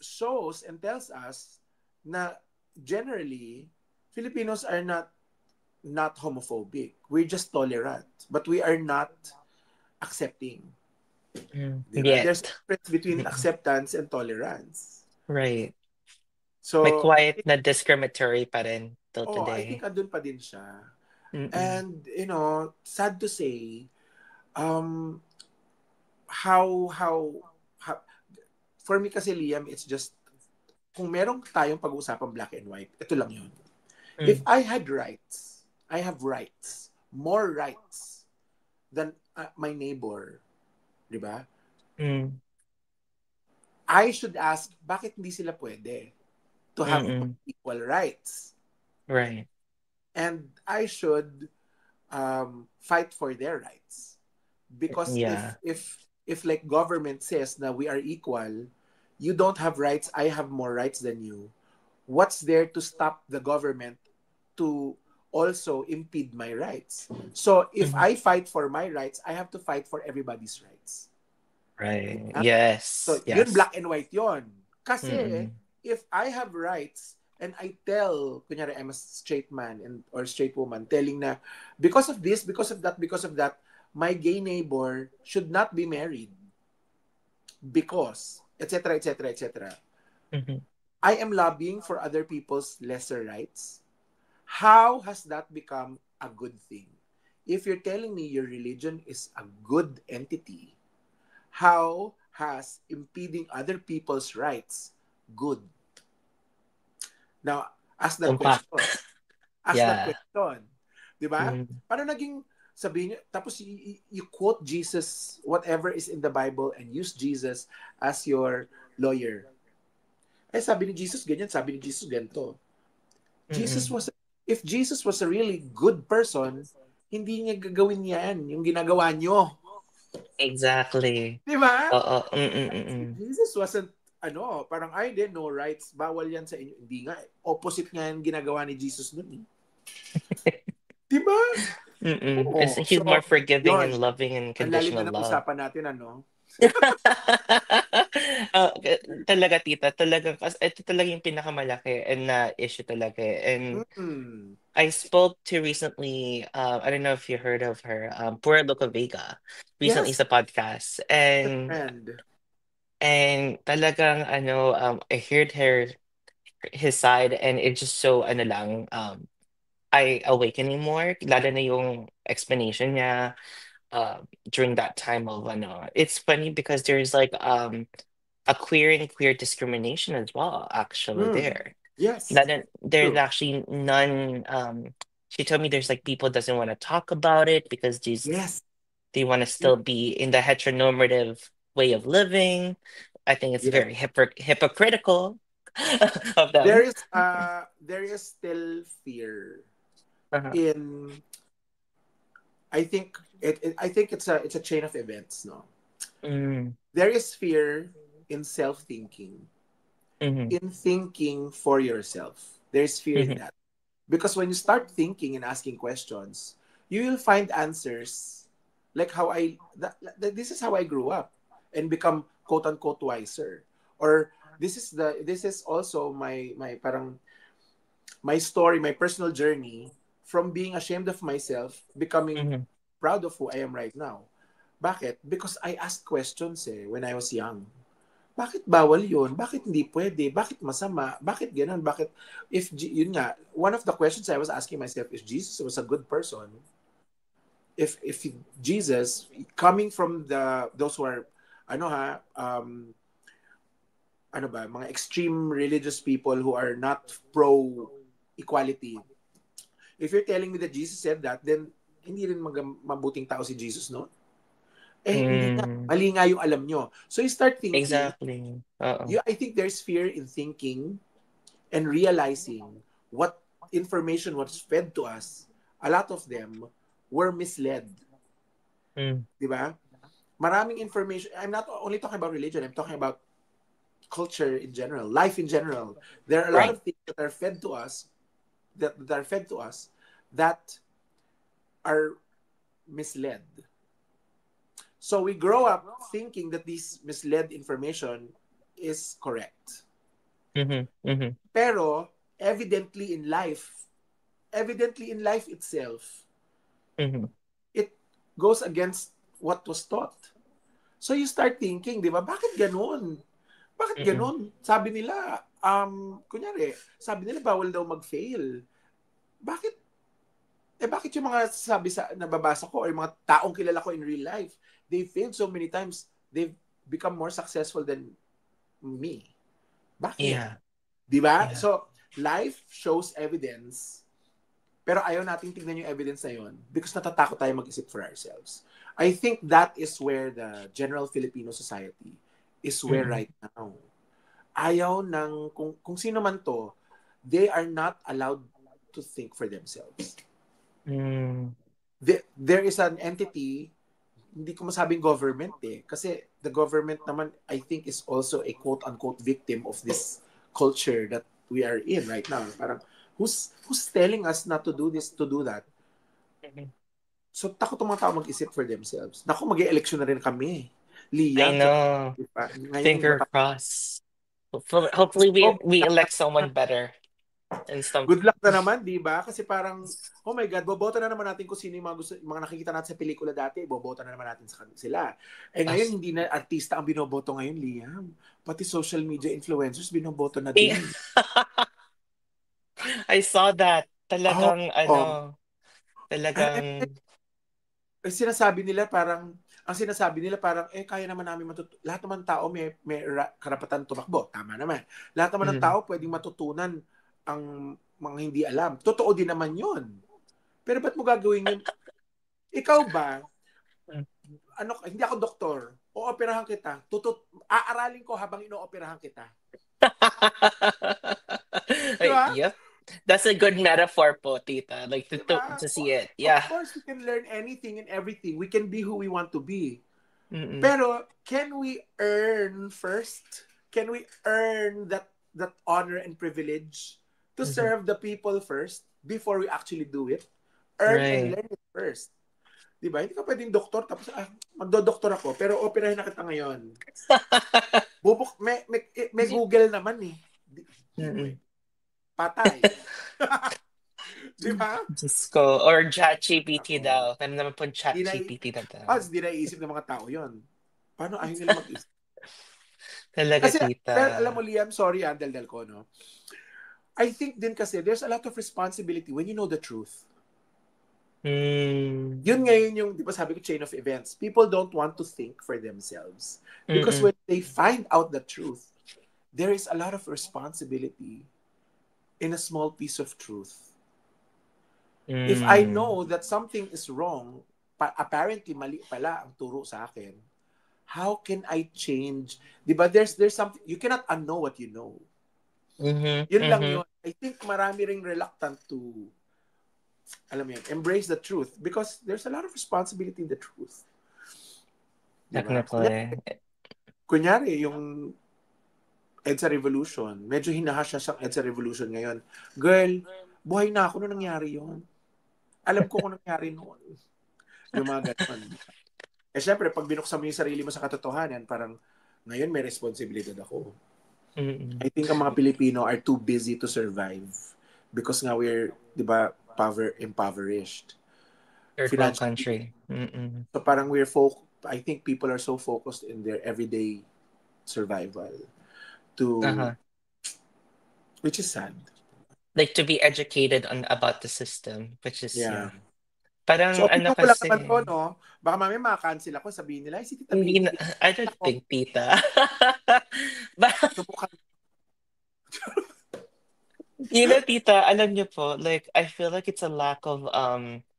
shows and tells us na generally, Filipinos are not homophobic. We're just tolerant. But we are not accepting. Diba? There's a difference between acceptance and tolerance. Right. So, may quiet na discriminatory pa rin till today. I think andun pa din siya. And, sad to say, how for me kasi, Liam, it's just, kung merong tayong pag-uusapang black and white, ito lang yun. If I had rights, I have rights, more rights than my neighbor, di ba? I should ask, bakit hindi sila pwede to have equal rights? Right. And I should fight for their rights. Because if like government says na we are equal, you don't have rights, I have more rights than you, what's there to stop the government to also impede my rights? So if I fight for my rights, I have to fight for everybody's rights. Right. Yes. So yun black and white yun. Kasi if I have rights and I tell, kunyari, I'm a straight man and or straight woman, telling na, because of this, because of that, my gay neighbor should not be married because, etc., etc., etc. Mm-hmm. I am lobbying for other people's lesser rights. How has that become a good thing? If you're telling me your religion is a good entity, how has impeding other people's rights good? Now, ask that Tumpak. question. Ask that Yeah. question. Di ba? Mm. Paano naging sabihin niyo, tapos you quote Jesus, whatever is in the Bible, and use Jesus as your lawyer. Eh, sabi ni Jesus ganyan, sabi ni Jesus ganito. Jesus Mm-mm. was, if Jesus was a really good person, hindi niya gagawin yan, yung ginagawa niyo. Exactly. Di ba? Oo. Mm-mm-mm. Jesus wasn't, parang, I didn't know rights, bawal yan sa inyo. Hindi nga, opposite nga yung ginagawa ni Jesus nun. Eh. Di ba? Mm-mm. Oo. He's So, more forgiving and yon. loving and Ang lalim conditional na ng love. usapan natin, ano? Ah, talaga tita, talaga ito talaga yung pinakamalaki and na issue talaga. And Mm. I spoke to recently, I don't know if you heard of her, Pura Loca Vega, recently Yes, sa podcast. a friend. And talagang I heard his side and it's just so I awakening more, lalo na yung explanation niya during that time of it's funny because there's like a queer and queer discrimination as well actually Mm. there. Yes, There's true. actually none. She told me there's like people doesn't want to talk about it because Yes. they want to still be in the heteronormative way of living. I think it's Yes. very hypocritical of There them. is there is still fear Uh-huh. in, I think I think it's a chain of events, no. Mm, There is fear in self-thinking, mm-hmm, in thinking for yourself. There's fear in mm-hmm, that. Because when you start thinking and asking questions, you will find answers like how this is how I grew up and become quote unquote wiser. Or this is also my parang my story, my personal journey from being ashamed of myself, becoming mm-hmm. proud of who I am right now. Bakit? Because I asked questions when I was young. Bakit bawal yun? Bakit hindi pwede? Bakit masama? Bakit ganun? Bakit, yun nga, one of the questions I was asking myself is, Jesus was a good person. If Jesus, coming from those who are, ano ha, ano ba, mga extreme religious people who are not pro equality. If you're telling me that Jesus said that, then hindi rin mabuting tao si Jesus, no? Eh, hindi nga. Mm, Mali nga yung alam nyo. So you start thinking, exactly. Uh-oh. I think there's fear in thinking and realizing what information was fed to us. A lot of them were misled. Mm, Di ba? Maraming information. I'm not only talking about religion. I'm talking about culture in general, life in general. There are a lot right. of things that are fed to us that are misled. So we grow up thinking that this misled information is correct. Mm-hmm, mm-hmm, Pero evidently in life itself, mm-hmm, it goes against what was taught. So you start thinking, di ba, bakit ganun? Bakit mm-hmm. ganun? Sabi nila, kunyari, sabi nila bawal daw mag-fail. Bakit? Bakit yung mga sabi sa nababasa ko or yung mga taong kilala ko in real life, they failed so many times, they've become more successful than me. Bakit? Yeah. Di ba? Yeah. So, life shows evidence, pero ayaw nating tignan yung evidence na yun because natatakot tayo mag-isip for ourselves. I think that is where the general Filipino society is where Mm-hmm. right now. Ayaw ng, kung sino man to, they are not allowed to think for themselves. Mm, There is an entity, hindi ko masabing government kasi the government naman, I think, is also a quote-unquote victim of this culture that we are in right now. Parang, who's telling us not to do this, to do that? mm-hmm. So, takot ang mga tao mag-isip for themselves. Naku, mag-e-election na rin kami. I Liam, know. diba? Ngayong Finger crossed. Hopefully we so, we elect someone better. And stuff. Good luck na naman, di ba? Kasi parang, oh my God, boboto na naman natin kung sino yung mga, gusto, mga nakikita natin sa pelikula dati, boboto na naman natin sa sila. Eh ngayon, hindi na artista ang binoboto ngayon, Liam. Pati social media influencers, binoboto na din. I saw that. Talagang, talagang... Sinasabi nila parang, ang sinasabi nila parang, kaya naman namin lahat naman tao may karapatan tumakbo. Tama naman. Lahat naman ng tao pwedeng matutunan ang mga hindi alam. Totoo din naman yun. Pero ba't mo gagawin yun? Ikaw ba, hindi ako doktor, ooperahan kita, aaralin ko habang inooperahan kita. Diba? Yep. That's a good metaphor po, tita. Like, to see it. Yeah. Of course, we can learn anything and everything. We can be who we want to be. Pero, can we earn first? Can we earn that honor and privilege to serve the people first before we actually do it? Earn and learn it first. Diba? Hindi ka pwedeng doktor, tapos magdo-doktor ako, pero operahin na kita ngayon. May Google naman eh. Patay. Diba? Diyos ko. Or ChatGPT daw. Ano naman po ChatGPT na daw. Hindi naiisip ng mga tao yun. Paano ayaw nila mag-isip? Talaga, kasi, tita. Pero alam mo, Liam, sorry, dal ko, no? I think din kasi, there's a lot of responsibility when you know the truth. Yun ngayon yung, di ba sabi ko, chain of events. People don't want to think for themselves. Because when they find out the truth, there is a lot of responsibility in a small piece of truth. If I know that something is wrong, apparently mali pala ang turo sa akin, how can I change? Diba, there's something, you cannot unknow what you know. Yun lang yun. I think marami ring reluctant to, alam mo yun, embrace the truth because there's a lot of responsibility in the truth. Diba? Definitely. Kunyari, yung EDSA Revolution. Medyo hinahasya siyang EDSA Revolution ngayon. Girl, buhay na ako nung nangyari yon. Alam ko kung nangyari noon. Yung mga ganun. Syempre, pag binuksan mo yung sarili mo sa katotohanan, parang ngayon may responsibilidad ako. I think ang mga Pilipino are too busy to survive because nga we're, di ba, impoverished. Third world country. So parang I think people are so focused in their everyday survival. Which is sad. Like to be educated about the system, which is parang so, ano kasi. Naman to, no? Baka mamaya maka-cancel ako, sabihin nila, si Tita Baby. I don't think, tita. Tita, alam niyo po, like, I feel like it's a lack of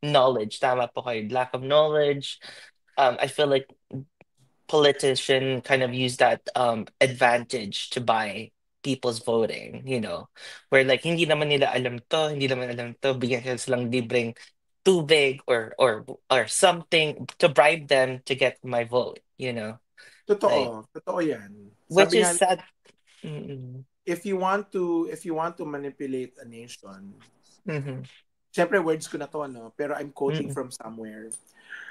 knowledge. Tama po kayo. Lack of knowledge. I feel like politician kind of use that advantage to buy people's voting, where like hindi naman nila alam to, bigyan silang libreng tubig or something to bribe them to get my vote, Totoo, totoo 'yan. Which is sad. If you want to manipulate a nation, syempre words ko na to, no? Pero I'm quoting from somewhere.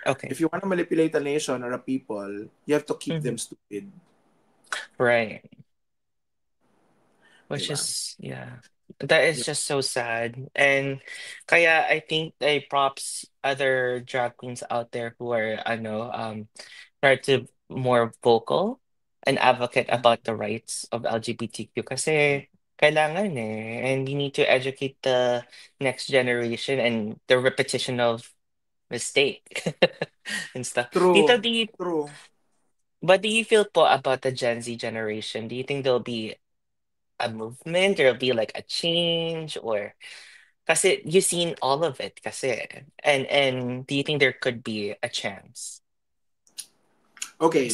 Okay. If you want to manipulate a nation or a people, you have to keep them stupid. Right. Which is, that is just so sad. And kaya I think I props other drag queens out there who are, try to more vocal and advocate about the rights of LGBTQ kasi kailangan and we need to educate the next generation and the repetition of mistake and stuff. True. Tito, true. But do you feel po about the Gen Z generation? Do you think there'll be a movement, there'll be like a change, or kasi you've seen all of it kasi, and do you think there could be a chance? Okay.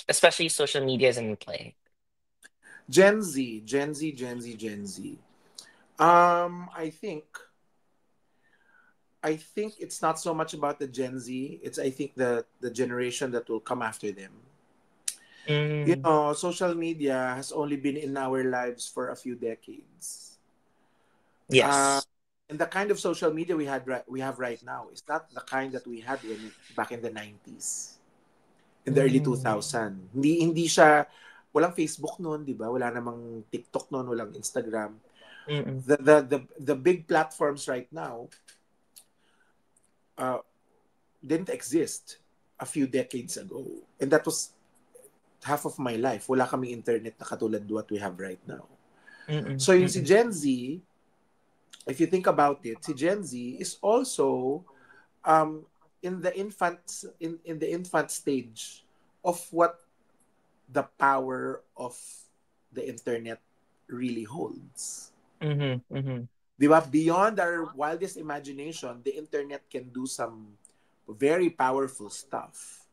Especially social media is in play. Gen Z. I think it's not so much about the Gen Z. It's, I think, the generation that will come after them. Social media has only been in our lives for a few decades. Yes. And the kind of social media we have right now is not the kind that we had back in the 90s. In the early 2000s. Hindi siya, walang Facebook noon, di ba? Wala namang TikTok noon, walang Instagram. Mm-mm. The big platforms right now uh, didn't exist a few decades ago. And that was half of my life. Wala kaming internet na katulad what we have right now. Mm-mm. So yung si Mm-mm. Gen Z, if you think about it, si Gen Z is also um, in the infant stage of what the power of the internet really holds. Mhm, mhm. Di ba? Beyond our wildest imagination, the internet can do some very powerful stuff.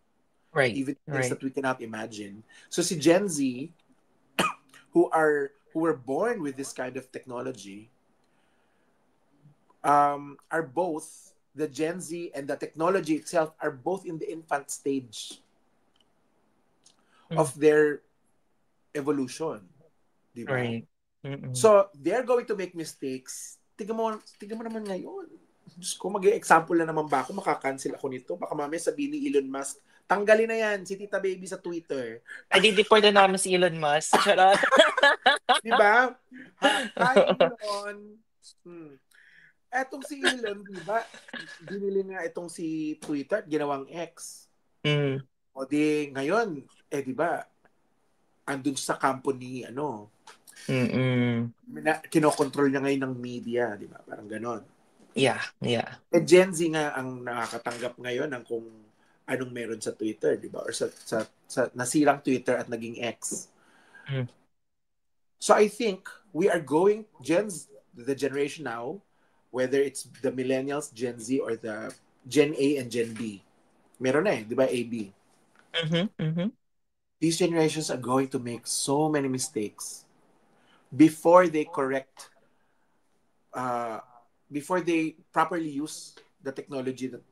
Right, Even things right. that we cannot imagine. So si Gen Z, who were born with this kind of technology, are both the Gen Z and the technology itself are both in the infant stage Mm, of their evolution, di ba? right. Mm-mm. So they're going to make mistakes. Tingnan mo naman ngayon. Diyos ko, mag-example na naman ba ako? Makakancel ako nito. Baka mamaya sabihin ni Elon Musk, tanggalin na yan si Tita Baby sa Twitter. Ay, di-deport na namin si Elon Musk. Charot. Di ba? Hi, Elon. Etong si Elon, di ba? Binili nga itong si Twitter at ginawang X. Mm, O di, ngayon, di ba? Andun sa company, mm-mm. kinokontrol niya ngayon ng media, di ba? Parang ganon. Yeah, yeah. Gen Z nga ang nakakatanggap ngayon ng kung anong meron sa Twitter, di ba? Or sa nasirang Twitter at naging X. Mm. So I think we are going, the generation now, whether it's the millennials, Gen Z, or the Gen A and Gen B. Meron na di ba? AB. Mhm, mhm. These generations are going to make so many mistakes before they before they properly use the technology that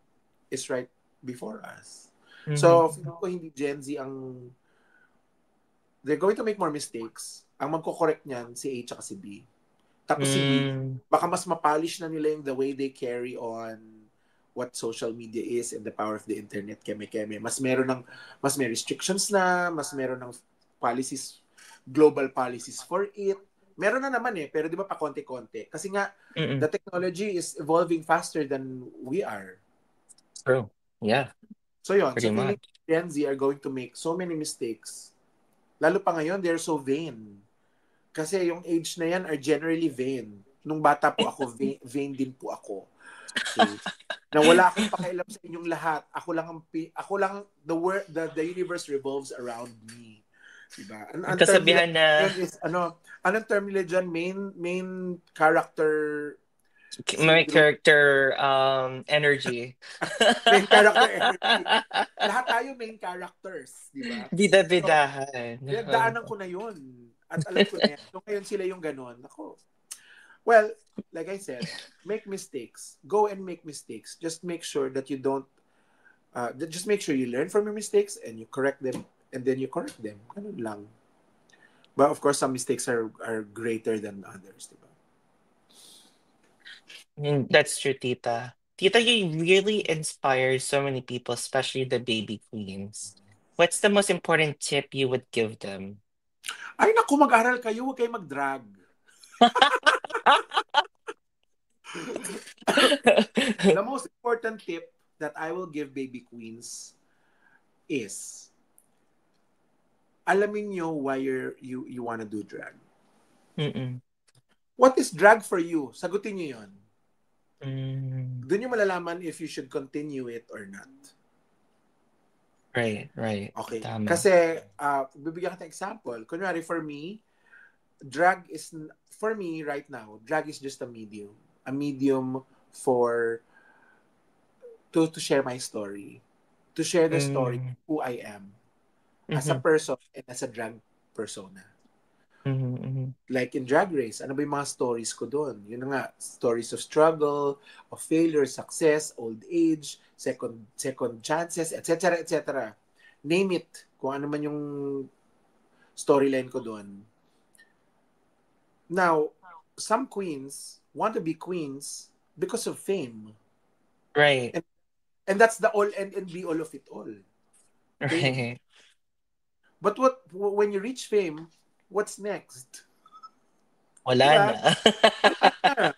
is right before us. So, Mhm. feeling ko hindi Gen Z they're going to make more mistakes. Ang magko-correct niyan, si A at si B. Tapos si B, Mm, baka mas mapolish na nila yung the way they carry on what social media is and the power of the internet, keme-keme. Mas may restrictions na, mas meron ng policies, global policies for it. Meron na naman pero di ba pa konti-konti? Kasi nga, mm-mm. the technology is evolving faster than we are. True. Yeah, So yun, pretty so feeling much. Gen Z are going to make so many mistakes. Lalo pa ngayon, they're so vain. Kasi yung age na yan are generally vain. Nung bata po ako, vain din po ako. Okay? Na wala akong pakialam sa inyong lahat. Ako lang the universe revolves around me. Diba? Ang term nila Kasabihan na yun is anong term nila dyan? Main character may syndrome. character energy. Main character energy. Lahat tayo main characters, di ba? So, Bida-bidahan. daanan ko na yun. At alam ko na yan. So, ngayon sila yung ganon. Ako. Well, like I said, make mistakes. Go and make mistakes. Just make sure that you don't, just make sure you learn from your mistakes and you correct them and then you correct them. Ganun lang. But of course, some mistakes are greater than others, di ba? That's true, Tita. Tita, you really inspire so many people, especially the baby queens. What's the most important tip you would give them? Ay, naku, mag-aral kayo. Huwag kayo mag-drag. The most important tip that I will give baby queens is alamin nyo why you wanna do drag. Mm-mm. What is drag for you? Sagutin nyo yun. Mm, Doon nyo malalaman if you should continue it or not. right, right. Okay. Tama. Kasi, bibigyan ka ng example. Kunwari, for me right now, drag is just a medium. A medium for to share my story. To share the story Mm, of who I am as a mhm, person and as a drag persona. mhm, mhm. Like in Drag Race, ano ba yung mga stories ko doon? Yun na nga, stories of struggle, of failure, success, old age, second chances, etc., etc. Name it, kung ano man yung storyline ko doon. Now, some queens want to be queens because of fame. Right, And that's the all and be all of it all. Fame. right. But when you reach fame, what's next? Wala Di ba? na. Wala na.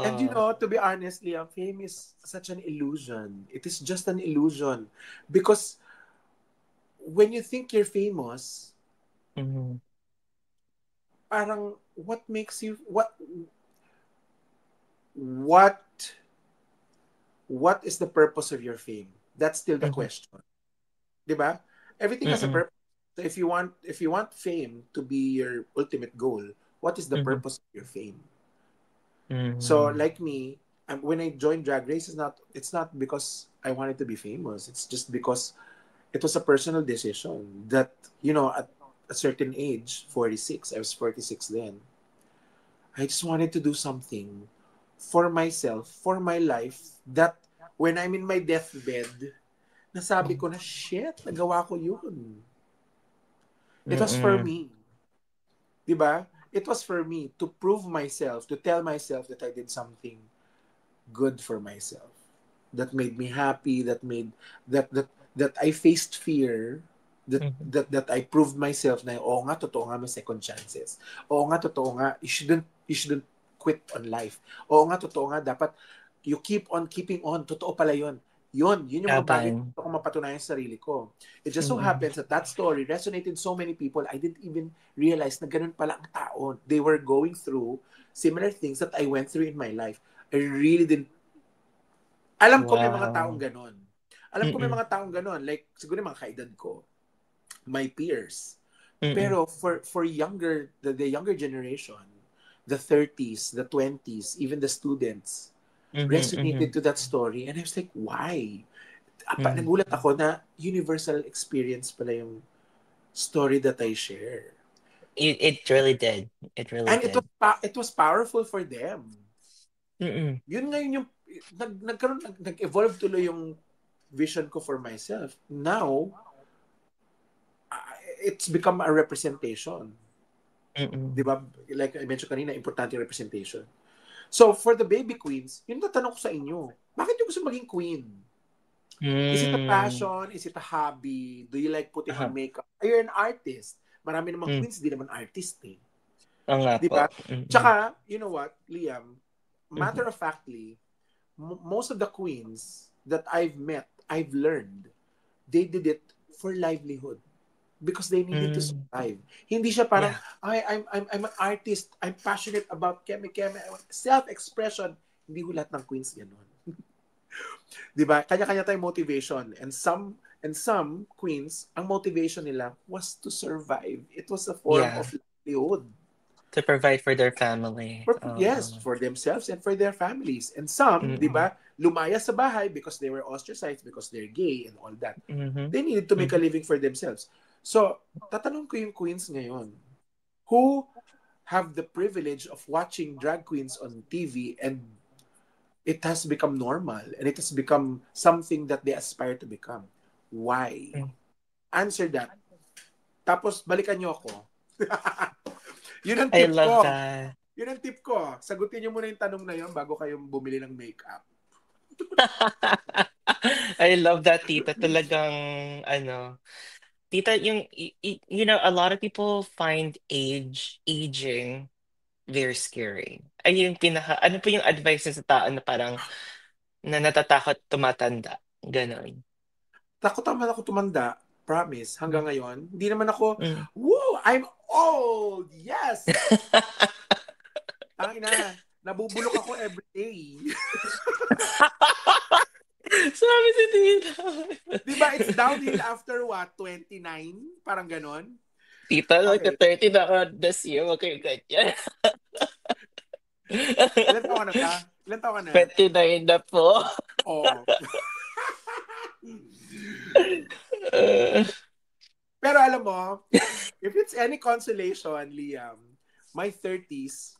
And you Oo. know, to be honest, Liam, fame is such an illusion. It is just an illusion. Because when you think you're famous, Mhm. parang what makes you what what is the purpose of your fame? That's still the Mhm. question. 'Di ba? Everything has a Mm. purpose. So if you want fame to be your ultimate goal, what is the Mhm. purpose of your fame? So Mhm. like me, when I joined Drag Race, it's not because I wanted to be famous. It's just because it was a personal decision that at a certain age, 46, I was 46 then. I just wanted to do something for myself, for my life, that when I'm in my deathbed, nasabi ko na, shit, nagawa ko yun. It was for Mm. me. Diba? It was for me to prove myself, to tell myself that I did something good for myself. That made me happy, that I faced fear, that Mhm. that I proved myself na oo nga, totoo nga, may second chances. Oo nga, totoo nga, you shouldn't quit on life. Oo nga, totoo nga, dapat you keep on keeping on. Totoo pala yun. Yun yung mga bagay na Laban. gusto kong mapatunayan sa sarili ko. It just so Mm. happens that that story resonated so many people. I didn't even realize na ganun pala ang tao. They were going through similar things that I went through in my life. I really didn't. Alam ko may mga taong Wow. ganon. Alam ko may Mm. mga taong ganon. Like, siguro yung mga kaedad ko, my peers. Mm. Pero for the younger generation, the 30s, the 20s, even the students, Mhm. resonated Mhm. to that story. And I was like, why? Mhm. Nagulat ako na universal experience pala yung story that I share. It really did. It really And it was did. it was powerful for them. Mm. Yun ngayon yung nag-evolve tuloy yung vision ko for myself. Now, it's become a representation. Di Mm. ba? Like I mentioned kanina, importante yung representation. So, for the baby queens, yun tatanong ko sa inyo, bakit yung gusto maging queen? Is it a Hmm. passion? Is it a hobby? Do you like putting on Aha. makeup? Are you an artist? Marami namang Hmm. queens, di naman artist eh. Oo nga Di po. ba? Mm. Tsaka, you know what, Liam, Mhm. matter of factly, most of the queens that I've met, I've learned, they did it for livelihood because they needed to Hmm. survive. Hindi siya parang, Yeah. I'm an artist, I'm passionate about keme-keme, self-expression. Hindi ko lahat ng queens ganun. Di ba? Kanya-kanya tayong motivation. And some queens, ang motivation nila was to survive. It was a form Yeah. of livelihood. To provide for their family. Yes, Oo. for themselves and for their families. And some, di Mm. ba, lumaya sa bahay because they were ostracized, because they're gay and all that. Mhm. They needed to make a Mhm. living for themselves. So, tatanong ko yung queens ngayon, who have the privilege of watching drag queens on TV, and it has become normal and it has become something that they aspire to become. Why? Mm. Answer that. Tapos, balikan nyo ako. Yun ang I tip love ko. that. Yun ang tip ko. Sagutin nyo muna yung tanong na yun bago kayong bumili ng makeup. I love that, tita. Talagang, ano, tita, a lot of people find aging very scary. Ano po yung advice niyo sa tao na parang, na natatakot tumatanda? Ganon. Takot naman ako tumanda. Promise. Hanggang ngayon. Hindi naman ako, Mm. woo! I'm old! Yes! Tangina. Nabubulok ako every day. Sabi si tita. Di ba? It's downhill after what? 29? Parang ganon? Tita, Okay. nagka-30 na ako this year. Huwag kayong ganyan. Ilan taon ka na ba? Ilan taon ka na? 29 na po. Oh. Uh, Pero alam mo, if it's any consolation, Liam, my 30s,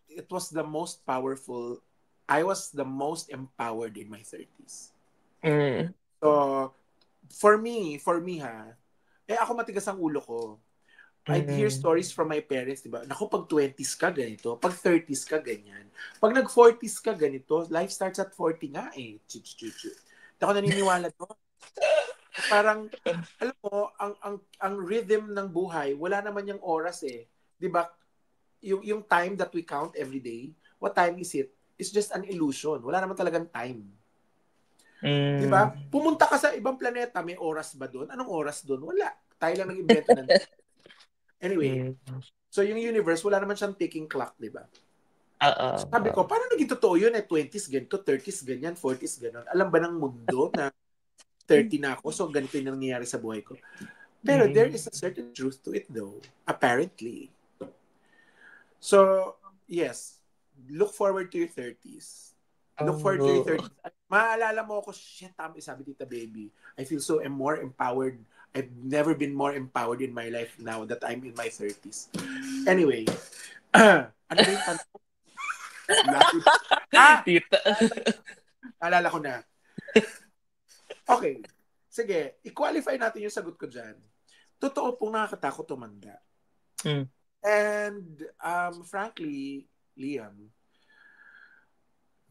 it was the most powerful, I was the most empowered in my 30s. mm, So, for me ha, ako matigas ang ulo ko. I'd hear mm, stories from my parents, di ba? Naku, pag 20s ka, ganito. Pag 30s ka, ganyan. Pag nag-40s ka, ganito. Life starts at 40 nga eh. Chuchu. Hindi ako naniniwala doon. Parang, alam mo, ang rhythm ng buhay, wala naman yung oras eh. Di ba? yung time that we count every day, what time is it? It's just an illusion. Wala naman talagang time. Di ba? Pumunta ka sa ibang planeta, may oras ba doon? Anong oras doon? Wala. Tayo lang nag-invento ng... Anyway, so yung universe, wala naman siyang ticking clock, di ba? Sabi ko, paano naging totoo yun? 20s ganito, 30s ganyan, 40s ganon. Alam ba ng mundo na 30 na ako, so ganito yung nangyayari sa buhay ko? Pero there is a certain truth to it though, apparently. So, yes, look forward to your 30s. Look forward to your 30s. Maalala mo ako, shit, tama, sabi Tita Baby, I feel so more empowered. I've never been more empowered in my life now that I'm in my 30s. Anyway, ano ba yung tanong? Tita. Alala ko na. Okay. Sige, i-qualify natin yung sagot ko dyan. Totoo pong nakakatakot tumanda. And frankly, Liam,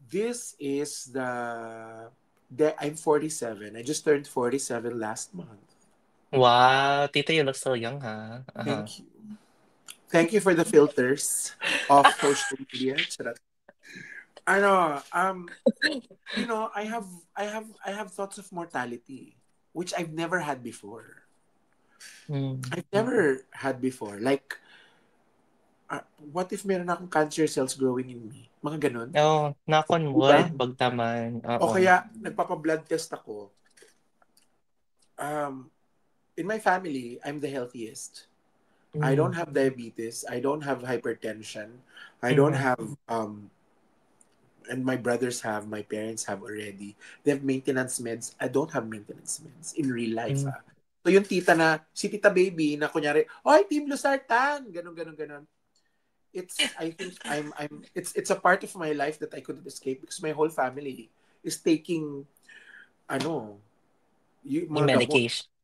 this is I'm 47. I just turned 47 last month. Wow, Tita, you look so young, ha? Thank you. Thank you for the filters of social media. I have thoughts of mortality, which I've never had before. I've never had before. Like, what if meron akong cancer cells growing in me? Mga ganun. Knock on wood, wag naman. O kaya, nagpapa-blood test ako. In my family, I'm the healthiest. I don't have diabetes. I don't have hypertension. I don't have, and my brothers have, my parents have already. They have maintenance meds. I don't have maintenance meds in real life. So yung si Tita Baby na kunyari, oy, Team Losartan, ganon. I think it's a part of my life that I couldn't escape because my whole family is taking,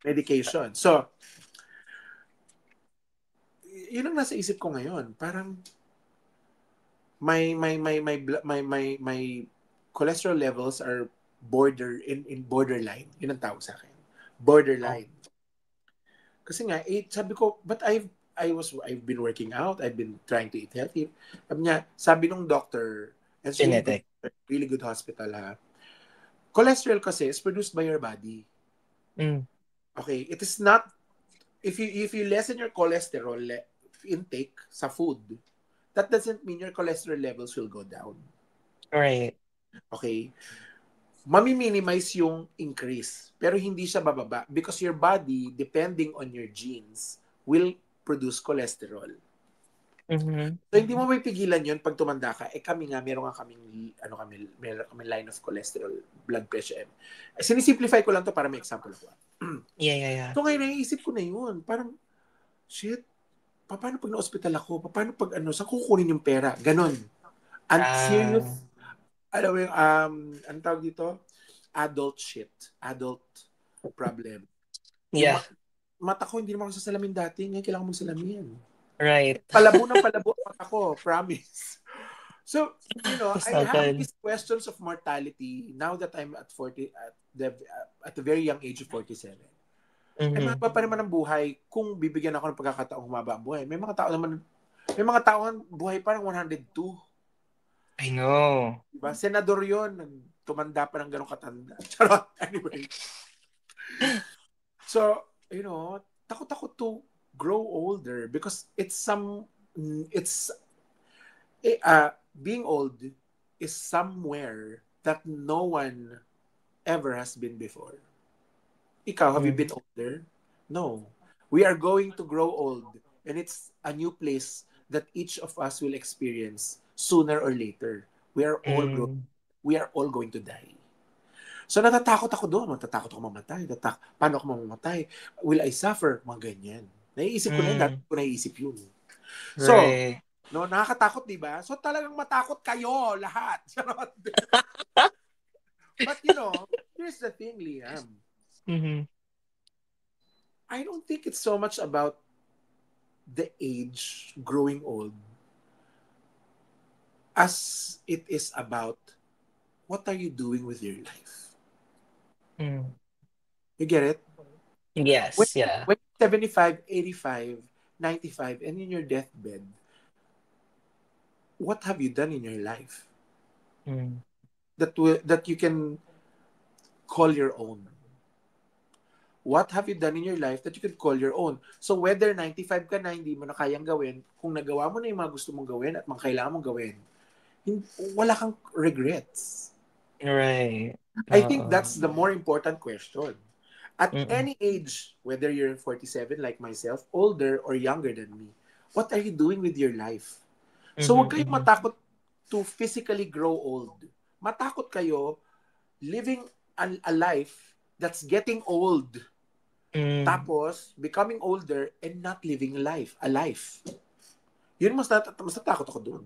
medication. So, yun ang nasa isip ko ngayon. Parang, my cholesterol levels are borderline. Yun ang tawag sa akin. Borderline. Kasi nga, sabi ko, but I've been working out, I've been trying to eat healthy. Sabi nung doctor, and really good hospital ha, cholesterol kasi is produced by your body. Okay, it is not, if you lessen your cholesterol intake sa food, that doesn't mean your cholesterol levels will go down. Right. Okay? Mami-minimize yung increase, pero hindi siya bababa because your body, depending on your genes, will produce cholesterol. So, hindi mo may pigilan yun pag tumanda ka. Kami nga, meron kaming line of cholesterol, blood pressure. Sinisimplify ko lang to para may example ko. Yeah. So, ngayon, naiisip ko na yun. Parang, shit, paano pag na-hospital ako? Paano pag saan kukunin yung pera? Ganon. And serious, alam mo yung, ang tawag dito? Adult shit. Adult problem. Yeah. Mata ko, hindi naman ako sa salamin dati. Ngayon, kailangan mong salamin. Right. Palabo ang mata ko. Promise. So, I have these questions of mortality now that I'm at 40, at the very young age of 47. Ay, mahaba pa naman ang buhay kung bibigyan ako ng pagkakataong humaba ang buhay. May mga tao ang buhay parang 102. I know. Diba? Senador yun. Tumanda pa ng ganong katanda. Charot. Anyway. So, takot ako to grow older because being old is somewhere that no one ever has been before. Ikaw, have you been older? No. We are going to grow old and it's a new place that each of us will experience sooner or later. We are all going to die. So natatakot ako doon. Natatakot ako mamatay. Paano ako mamamatay? Will I suffer? Mga ganyan. Naiisip ko na yun. Dati ko naiisip yun. So, nakakatakot, di ba? So talagang matakot kayo lahat. But here's the thing, Liam. I don't think it's so much about the age growing old as it is about what are you doing with your life. You get it? Yes, When 75, 85, 95, and in your deathbed, what have you done in your life Mm. that you can call your own? What have you done in your life that you can call your own? So whether 95 ka na, hindi mo na kayang gawin, kung nagawa mo na yung mga gusto mong gawin at mga kailangan mong gawin, wala kang regrets. Right. I think Oo. that's the more important question. At Mm-mm. any age, whether you're 47 like myself, older or younger than me, what are you doing with your life? So Mhm, huwag kayong mhm. matakot to physically grow old. Matakot kayo living a life that's getting old. Hmm, Tapos, becoming older and not living a life. Yun mas natakot ako doon.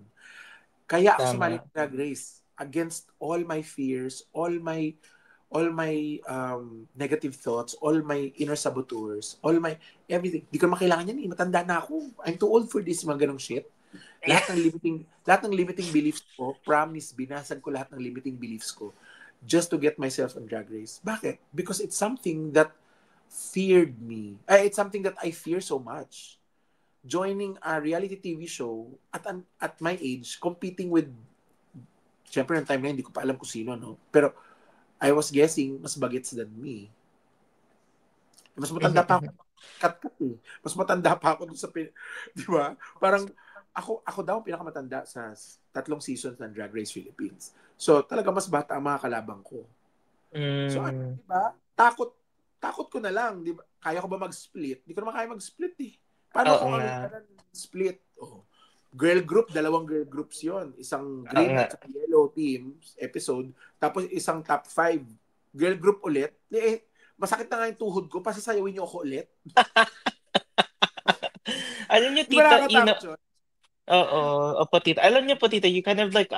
Kaya ako sumali tama. ng Drag Race against all my fears, all my negative thoughts, all my inner saboteurs, all my everything. Di ko makailangan yan eh. Matanda na ako. I'm too old for this mga ganong shit. Yeah. Lahat ng limiting beliefs ko, promise, binasag ko lahat ng limiting beliefs ko just to get myself on Drag Race. Bakit? Because it's something that feared me. It's something that I fear so much. Joining a reality TV show at my age, competing with, syempre, yung time na yun, hindi ko pa alam kung sino, no? Pero I was guessing, mas bagets than me. Mas matanda Mhm, pa ako. mhm. Kat eh. Mas matanda pa ako dun sa, di ba? Parang, ako daw ang pinakamatanda sa 3 seasons ng Drag Race Philippines. So, talaga mas bata ang mga kalabang ko. So, Hmm, di ba? Takot ko na lang, di ba? Kaya ko ba mag-split? Di ko naman kaya mag-split eh. Paano oo ko nga. kami split? Oh. Girl group, 2 girl groups yon. Isang Oo green nga. at saka yellow team episode. Tapos isang top 5 girl group ulit. Masakit na nga yung tuhod ko. Pasasayawin niyo ako ulit. Alam niyo Di ba tita, nakakatakot yun? oo, opo tita. Alam niyo po tita, you kind of like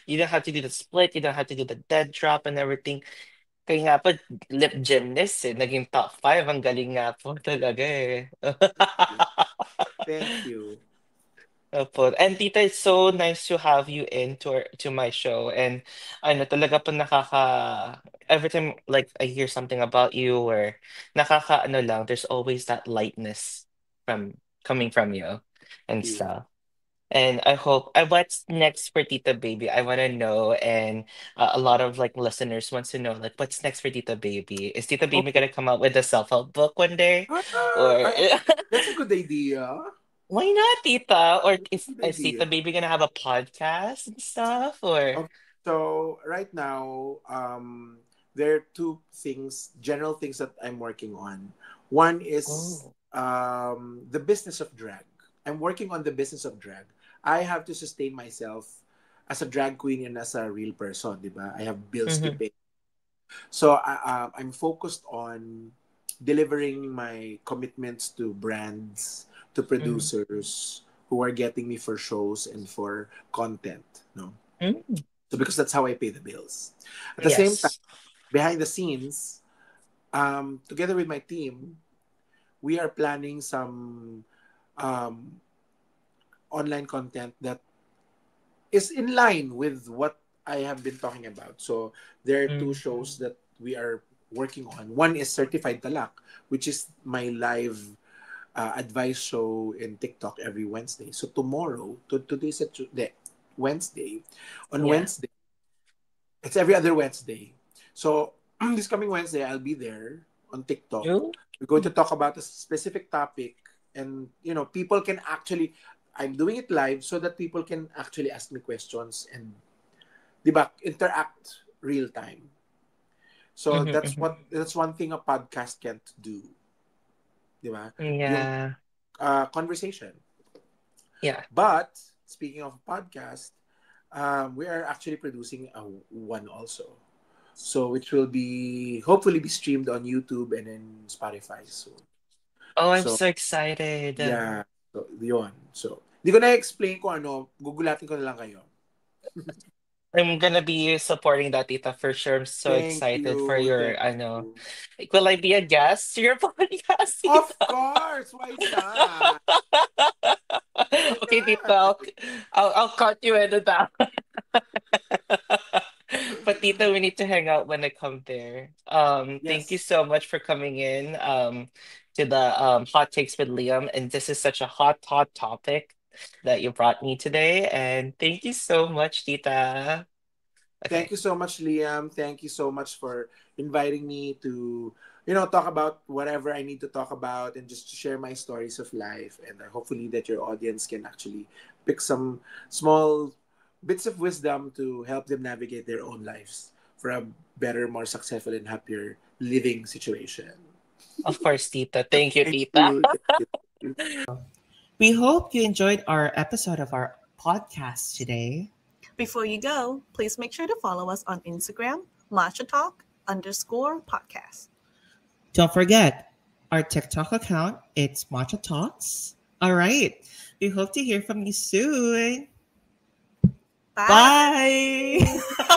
you don't have to do the split, you don't have to do the dead drop and everything. Kaya nga po, lip gymnast eh, naging top 5, ang galing nga po talaga eh. Thank you. Opo. And tita, it's so nice to have you to my show. And ano, talaga po every time like I hear something about you or ano lang, there's always that lightness from coming from you and Thank you. stuff. And what's next for Tita Baby? I want to know, and a lot of like listeners wants to know, like, what's next for Tita Baby? Is Tita Baby Okay. gonna come out with a self-help book one day, Ah, or that's a good idea. why not, Tita? Or That's a good is Tita idea. Baby gonna have a podcast and stuff? Or Okay. So right now, there are general things that I'm working on. One is oh, the business of drag. I'm working on the business of drag. I have to sustain myself as a drag queen and as a real person, di ba? I have bills to mm-hmm, pay. So I'm focused on delivering my commitments to brands, to mm-hmm, producers who are getting me for shows and for content. No, mm, so because that's how I pay the bills. At the same time, yes, behind the scenes, together with my team, we are planning some um, online content that is in line with what I have been talking about. So there are 2 shows that we are working on. One is Certified Talak, which is my live advice show in TikTok every Wednesday. So tomorrow, today's Wednesday. On yeah. Wednesday, it's every other Wednesday. So this coming Wednesday, I'll be there on TikTok. Oh, We're going to talk about a specific topic, and people can actually. I'm doing it live so that people can actually ask me questions and, di ba, interact real time. So mm-hmm, mm-hmm. that's one thing a podcast can't do, di ba? Yung Yeah, conversation. yeah. But speaking of podcast, we are actually producing one also. So which will be hopefully be streamed on YouTube and in Spotify soon. Oh, I'm So so excited. yeah, so yun. So di ko na explain kung ano, gugulatin ko na lang kayo. I'm gonna be supporting that, Tita, for sure. I'm so excited for your, Thank I know. you. Like, will I be a guest to your podcast, Of Tita? course, why not? Why Okay, Tita, not? I'll cut you into that. But Tita, we need to hang out when I come there. Thank you Yes. so much for coming in to the Hot Takes with Liam. And this is such a hot topic. that you brought me today. And thank you so much, Tita. Thank Okay. you so much, Liam. Thank you so much for inviting me to, talk about whatever I need to talk about and just to share my stories of life. And hopefully that your audience can actually pick some small bits of wisdom to help them navigate their own lives for a better, more successful, and happier living situation. Of course, Tita. Thank you, Thank Tita. you. Thank you. We hope you enjoyed our episode of our podcast today. Before you go, please make sure to follow us on Instagram, matcha_talk_podcast. Don't forget our TikTok account. It's Matcha Talks. All right. We hope to hear from you soon. Bye. Bye.